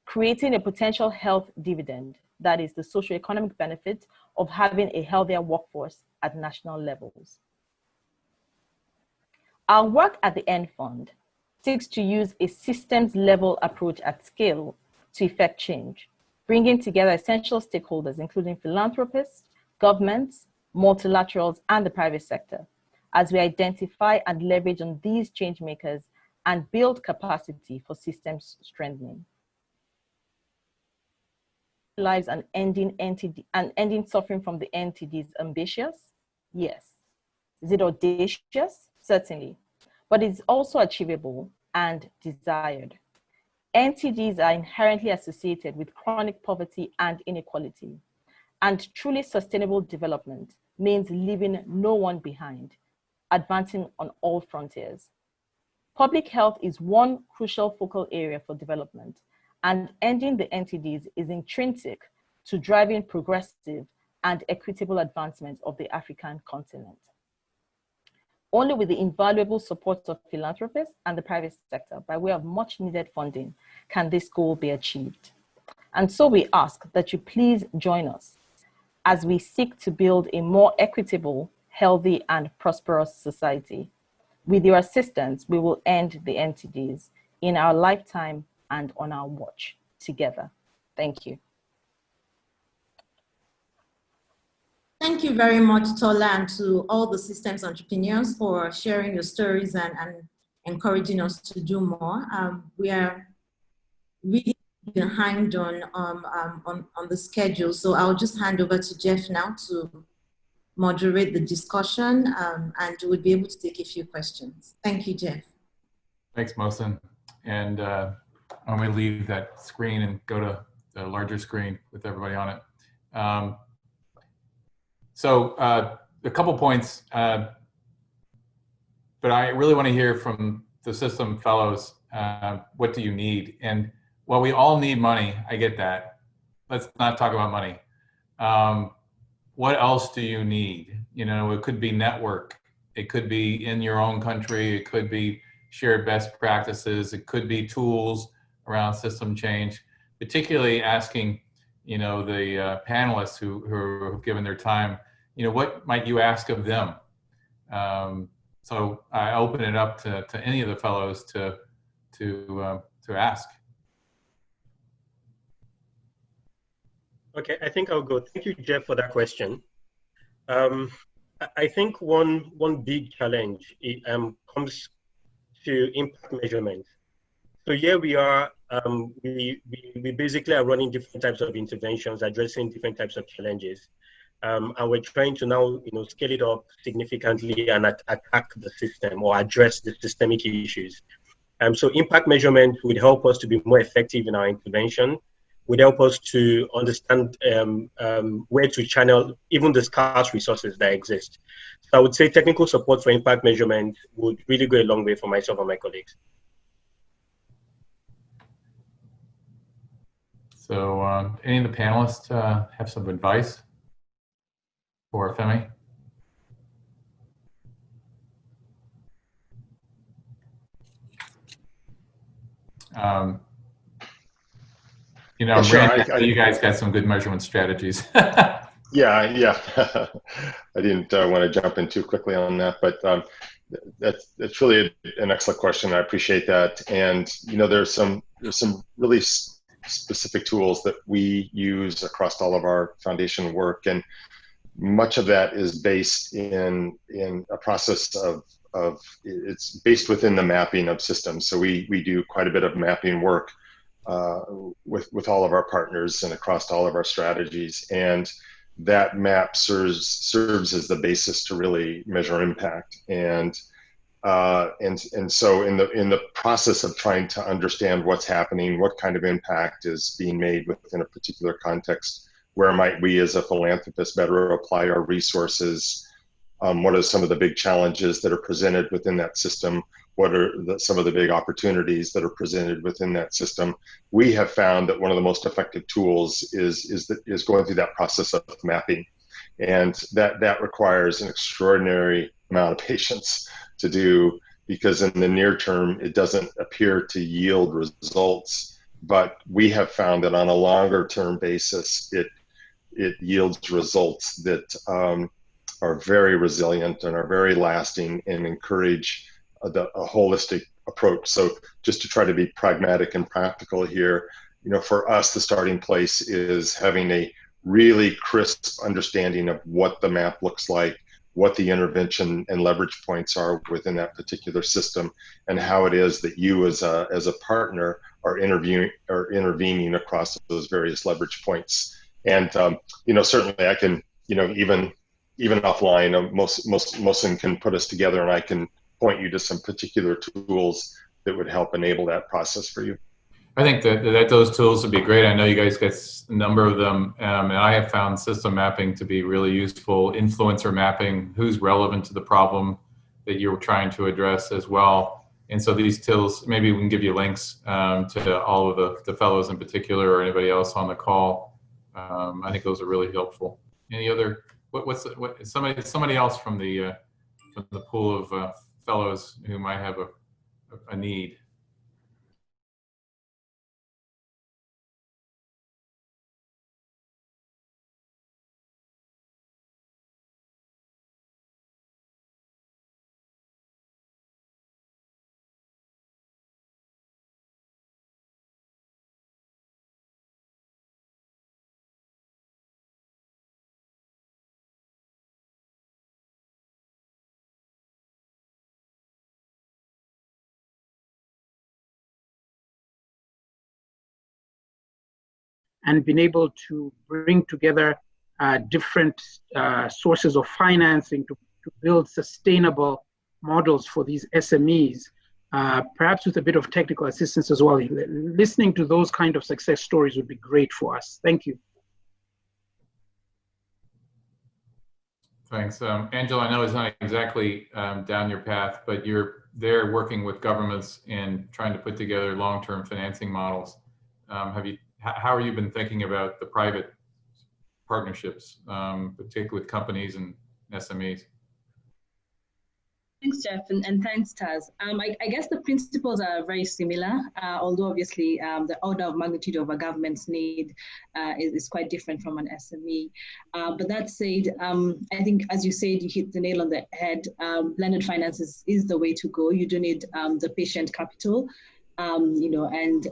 creating a potential health dividend, that is the socioeconomic benefit of having a healthier workforce at national levels. Our work at the End Fund seeks to use a systems-level approach at scale to effect change, bringing together essential stakeholders, including philanthropists, governments, multilaterals, and the private sector, as we identify and leverage on these change makers and build capacity for systems strengthening. Lives and ending suffering from the NTD is ambitious? Yes. Is it audacious? Certainly. But it's also achievable and desired. NTDs are inherently associated with chronic poverty and inequality, and truly sustainable development means leaving no one behind, advancing on all frontiers. Public health is one crucial focal area for development, and ending the NTDs is intrinsic to driving progressive and equitable advancement of the African continent. Only with the invaluable support of philanthropists and the private sector, by way of much needed funding, can this goal be achieved. And so we ask that you please join us as we seek to build a more equitable, healthy, and prosperous society. With your assistance, we will end the NTDs in our lifetime and on our watch together. Thank you. Thank you very much, Tola, and to all the systems entrepreneurs for sharing your stories and encouraging us to do more. We are really behind on the schedule, so I'll just hand over to Jeff now to moderate the discussion, and we'll be able to take a few questions. Thank you, Jeff. Thanks, Mohsen. And I'm going to leave that screen and go to the larger screen with everybody on it. So a couple points, but I really want to hear from the system fellows, what do you need? And while we all need money, I get that. Let's not talk about money. What else do you need? You know, it could be network. It could be in your own country. It could be shared best practices. It could be tools around system change, particularly asking, you know, the panelists who have given their time, you know, what might you ask of them? So I open it up to any of the fellows to ask. Okay, I think I'll go. Thank you, Jeff, for that question. I think one big challenge comes to impact measurement. So here we are, we basically are running different types of interventions, addressing different types of challenges. And we're trying to now, scale it up significantly and attack the system or address the systemic issues. So impact measurement would help us to be more effective in our intervention, would help us to understand where to channel even the scarce resources that exist. So I would say technical support for impact measurement would really go a long way for myself and my colleagues. So any of the panelists have some advice for Femi? Sure, Randy, you guys got some good measurement strategies. Yeah. I didn't want to jump in too quickly on that, but that's really an excellent question. I appreciate that. And there's some really specific tools that we use across all of our foundation work, and much of that is based in a process of it's based within the mapping of systems. So we do quite a bit of mapping work with all of our partners and across all of our strategies, and that map serves as the basis to really measure impact. And so in the process of trying to understand what's happening, what kind of impact is being made within a particular context, where might we as a philanthropist better apply our resources? What are some of the big challenges that are presented within that system? What are some of the big opportunities that are presented within that system? We have found that one of the most effective tools is going through that process of mapping, and that requires an extraordinary amount of patience to do, because in the near term it doesn't appear to yield results. But we have found that on a longer term basis, it yields results that are very resilient and are very lasting and encourage a holistic approach. So just to try to be pragmatic and practical here, for us, the starting place is having a really crisp understanding of what the map looks like, what the intervention and leverage points are within that particular system, and how it is that you as a partner are intervening across those various leverage points. And certainly I can, even offline, Mohsen can put us together, and I can point you to some particular tools that would help enable that process for you. I think that those tools would be great. I know you guys get a number of them, and I have found system mapping to be really useful. Influencer mapping, who's relevant to the problem that you're trying to address as well. And so these tools, maybe we can give you links to all of the fellows in particular, or anybody else on the call. I think those are really helpful. Any other? Somebody else from the pool of fellows who might have a need? And been able to bring together different sources of financing to build sustainable models for these SMEs, perhaps with a bit of technical assistance as well. Listening to those kind of success stories would be great for us. Thank you. Thanks. Angela, I know it's not exactly down your path, but you're there working with governments and trying to put together long-term financing models. How have you been thinking about the private partnerships, particularly with companies and SMEs? Thanks, Jeff, and thanks, Taz. I guess the principles are very similar, although obviously the order of magnitude of a government's need is quite different from an SME. But that said, I think, as you said, you hit the nail on the head. Blended finance is the way to go. You do need the patient capital, you know, and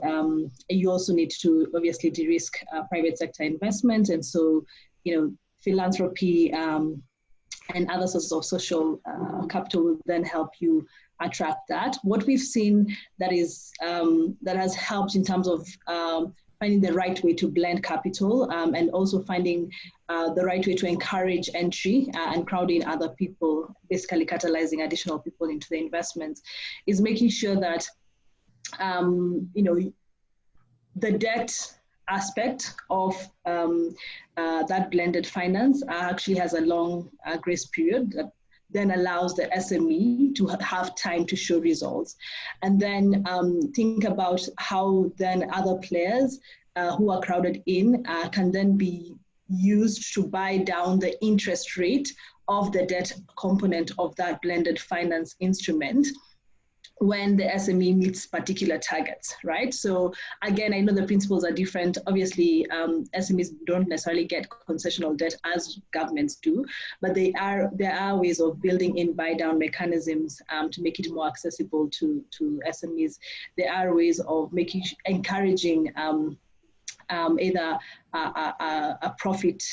you also need to obviously de-risk private sector investment. And so, you know, philanthropy and other sorts of social capital will then help you attract that. What we've seen that has helped in terms of finding the right way to blend capital and also finding the right way to encourage entry and crowding other people, basically catalyzing additional people into the investments, is making sure that you know, the debt aspect of that blended finance actually has a long grace period that then allows the SME to have time to show results. And then think about how then other players who are crowded in can then be used to buy down the interest rate of the debt component of that blended finance instrument when the SME meets particular targets, right? So again, I know the principles are different. Obviously, SMEs don't necessarily get concessional debt as governments do, but there are ways of building in buy-down mechanisms to make it more accessible to SMEs. There are ways of encouraging either a profit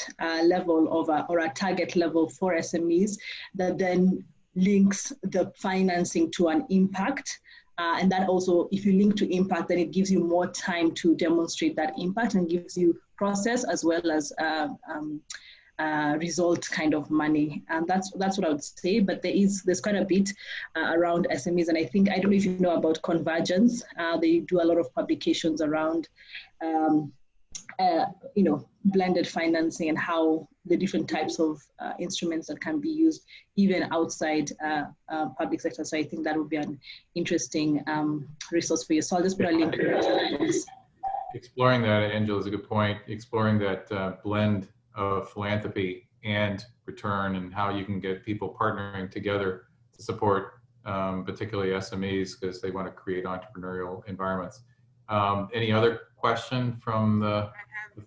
level or a target level for SMEs that then links the financing to an impact. And that also, if you link to impact, then it gives you more time to demonstrate that impact and gives you process as well as result kind of money. And that's what I would say, but there's quite a bit around SMEs. And I don't know if you know about Convergence. They do a lot of publications around you know, blended financing and how the different types of instruments that can be used even outside public sector. So I think that would be an interesting resource for you. So I'll just put a link. Exploring that, Angela, is a good point. Exploring that blend of philanthropy and return and how you can get people partnering together to support particularly SMEs because they want to create entrepreneurial environments. Any other question from the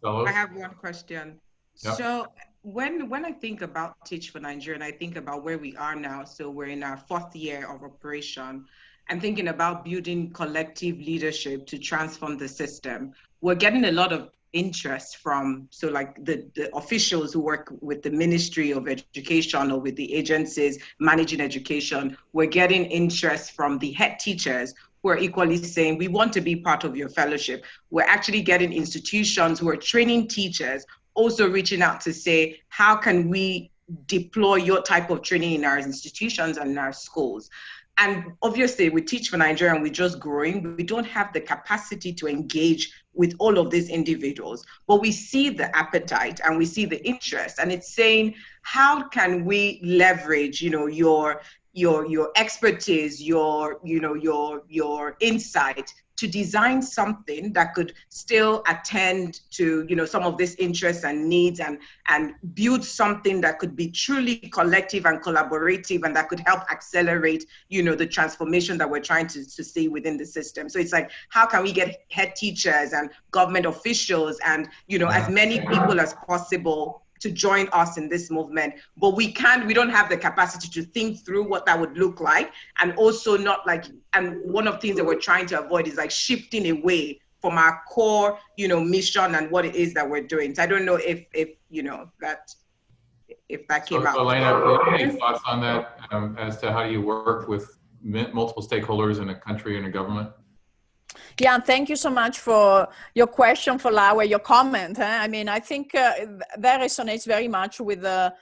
fellows? I have one question. Yep. So when I think about Teach for Nigeria and I think about where we are now, so we're in our 4th year of operation, and thinking about building collective leadership to transform the system, we're getting a lot of interest from, so like the officials who work with the Ministry of Education or with the agencies managing education. We're getting interest from the head teachers who are equally saying, we want to be part of your fellowship. We're actually getting institutions who are training teachers also reaching out to say, how can we deploy your type of training in our institutions and in our schools? And obviously with Teach for Nigeria, and we're just growing, we don't have the capacity to engage with all of these individuals, but we see the appetite and we see the interest, and it's saying, how can we leverage, you know, your expertise, your insight to design something that could still attend to, you know, some of these interests and needs and build something that could be truly collective and collaborative and that could help accelerate, you know, the transformation that we're trying to see within the system. So it's like, how can we get head teachers and government officials and, you know, as many people as possible to join us in this movement, but we don't have the capacity to think through what that would look like, and also not like, and one of the things that we're trying to avoid is like shifting away from our core, you know, mission and what it is that we're doing. So I don't know if you know, if that came out. Elena, any thoughts on that as to how you work with multiple stakeholders in a country and a government? Yeah, thank you so much for your question, for Laura, your comment. I mean, I think that resonates very much with the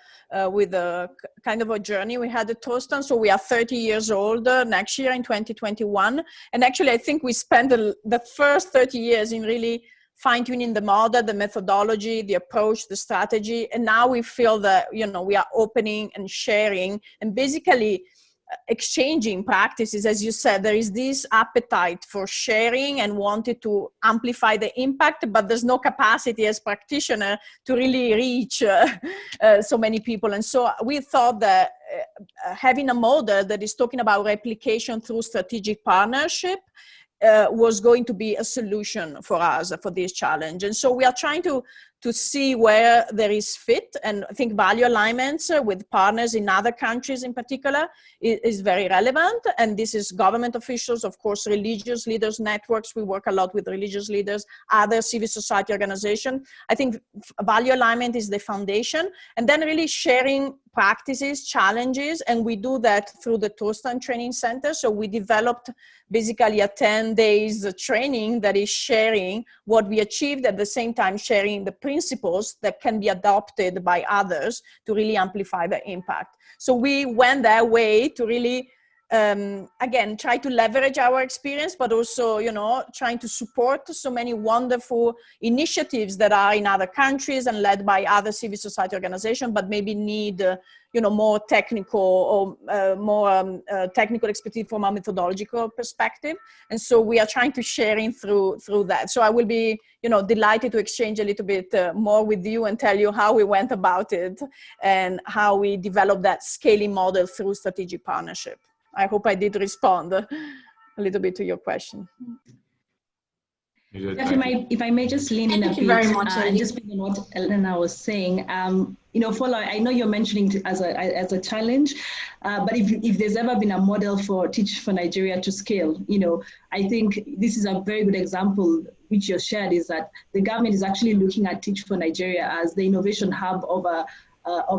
kind of a journey we had at Tostan. So we are 30 years old next year in 2021. And actually, I think we spent the first 30 years in really fine-tuning the model, the methodology, the approach, the strategy. And now we feel that, you know, we are opening and sharing and basically exchanging practices. As you said, there is this appetite for sharing and wanted to amplify the impact, but there's no capacity as practitioner to really reach so many people. And so we thought that having a model that is talking about replication through strategic partnership was going to be a solution for us for this challenge. And so we are trying to see where there is fit, and I think value alignments with partners in other countries in particular is very relevant. And this is government officials, of course, religious leaders networks. We work a lot with religious leaders, other civil society organizations. I think value alignment is the foundation, and then really sharing practices, challenges, and we do that through the Torsten Training Center. So we developed basically a 10 days training that is sharing what we achieved, at the same time sharing the principles that can be adopted by others to really amplify the impact. So we went that way to really, again, try to leverage our experience, but also, you know, trying to support so many wonderful initiatives that are in other countries and led by other civil society organizations, but maybe need, you know, more technical or more technical expertise from a methodological perspective. And so we are trying to sharing through that. So I will be, you know, delighted to exchange a little bit more with you and tell you how we went about it and how we developed that scaling model through strategic partnership. I hope I did respond a little bit to your question. If I may just lean in a bit, very much, and just on what Elena was saying, you know, I know you're mentioning it as a challenge, but if there's ever been a model for Teach for Nigeria to scale, you know, I think this is a very good example which you shared, is that the government is actually looking at Teach for Nigeria as the innovation hub of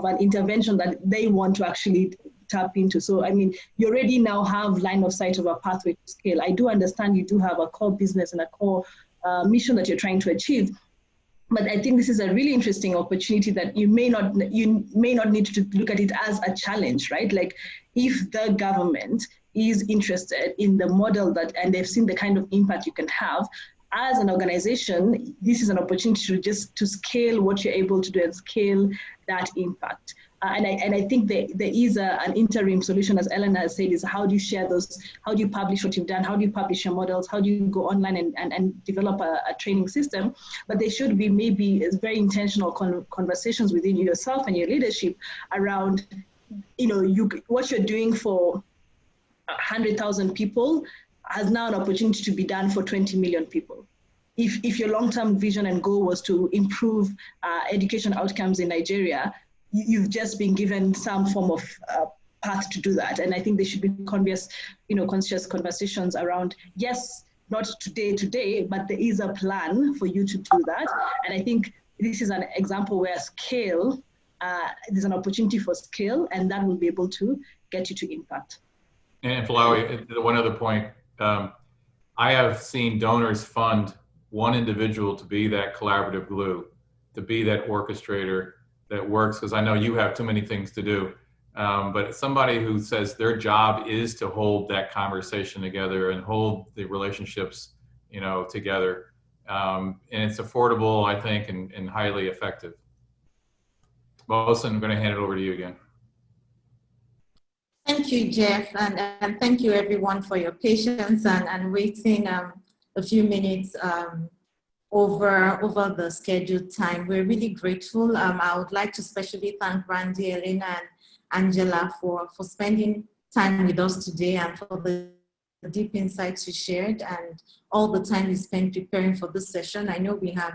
an intervention that they want to actually tap into. So, I mean, you already now have line of sight of a pathway to scale. I do understand you do have a core business and a core mission that you're trying to achieve, but I think this is a really interesting opportunity that you may not need to look at it as a challenge, right? Like, if the government is interested in the model and they've seen the kind of impact you can have, as an organization, this is an opportunity to scale what you're able to do and scale that impact. And I think there is an interim solution, as Elena has said, is how do you share those, how do you publish what you've done, how do you publish your models, how do you go online and develop a training system. But there should be maybe very intentional conversations within yourself and your leadership around, you know, what you're doing for 100,000 people has now an opportunity to be done for 20 million people. If your long-term vision and goal was to improve education outcomes in Nigeria, you've just been given some form of path to do that. And I think there should be conscious conversations around, yes, not today, but there is a plan for you to do that. And I think this is an example where scale, there's an opportunity for scale, and that will be able to get you to impact. And Malawi, one other point, I have seen donors fund one individual to be that collaborative glue, to be that orchestrator that works, because I know you have too many things to do. But somebody who says their job is to hold that conversation together and hold the relationships, you know, together. And it's affordable, I think, and highly effective. Mohsen, I'm going to hand it over to you again. Thank you, Jeff, and thank you everyone for your patience and waiting a few minutes over the scheduled time. We're really grateful. I would like to especially thank Randy, Elena, and Angela for spending time with us today and for the deep insights you shared and all the time you spent preparing for this session. I know we have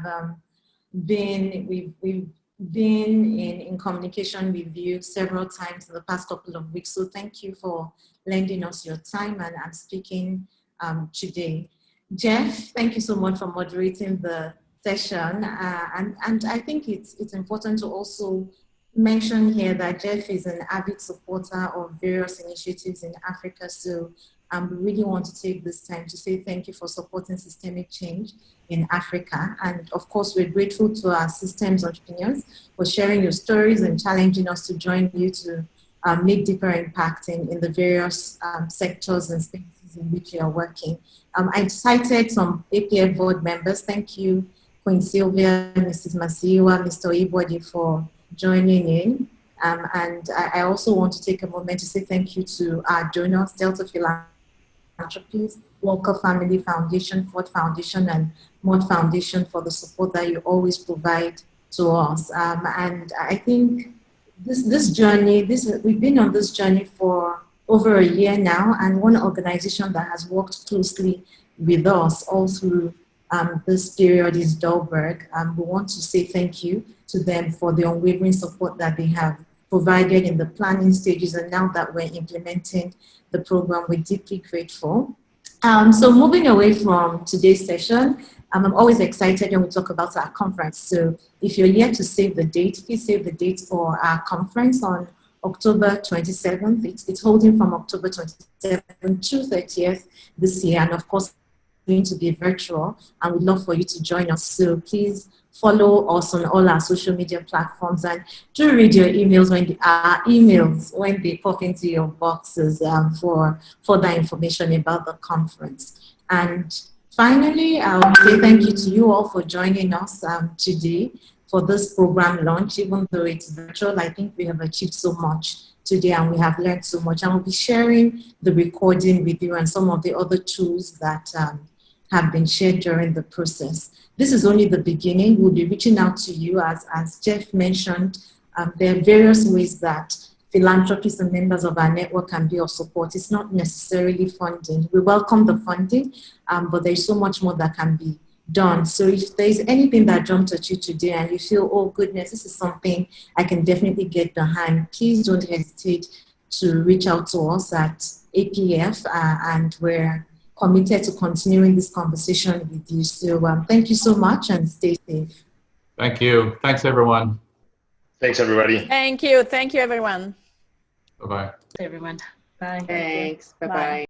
we've been in communication with you several times in the past couple of weeks. So thank you for lending us your time and speaking today. Jeff, thank you so much for moderating the session. And I think it's important to also mention here that Jeff is an avid supporter of various initiatives in Africa. So we really want to take this time to say thank you for supporting systemic change in Africa. And of course, we're grateful to our systems entrepreneurs for sharing your stories and challenging us to join you to make deeper impact in the various sectors and spaces in which you are working. I cited some APF board members. Thank you, Queen Sylvia, Mrs. Masiwa, Mr. Ibodi for joining in. And I also want to take a moment to say thank you to our donors, Delta Philanthropy, Walker Family Foundation, Ford Foundation, and Mod Foundation for the support that you always provide to us. And I think this journey, we've been on this journey for over a year now, and one organization that has worked closely with us all through this period is Outbreak. We want to say thank you to them for the unwavering support that they have provided in the planning stages, and now that we're implementing the program, we're deeply grateful. So moving away from today's session, I'm always excited when we talk about our conference. So if you're here to save the date, please save the date for our conference on October 27th. It's holding from October 27th to 30th this year. And of course, it's going to be virtual, and we'd love for you to join us. So please follow us on all our social media platforms, and do read your emails when they pop into your boxes for further information about the conference. And finally, I'll say thank you to you all for joining us today for this program launch. Even though it's virtual, I think we have achieved so much today, and we have learned so much. And we'll be sharing the recording with you and some of the other tools that have been shared during the process. This is only the beginning. We'll be reaching out to you. As Jeff mentioned, there are various ways that philanthropists and members of our network can be of support. It's not necessarily funding. We welcome the funding, but there's so much more that can be done. So if there's anything that jumped at you today and you feel, oh goodness, this is something I can definitely get behind, please don't hesitate to reach out to us at APF, and we're committed to continuing this conversation with you. So thank you so much, and stay safe. Thank you. Thanks, everyone. Thanks, everybody. Thank you. Thank you, everyone. Bye-bye. Everyone. Bye. Thanks. Bye-bye.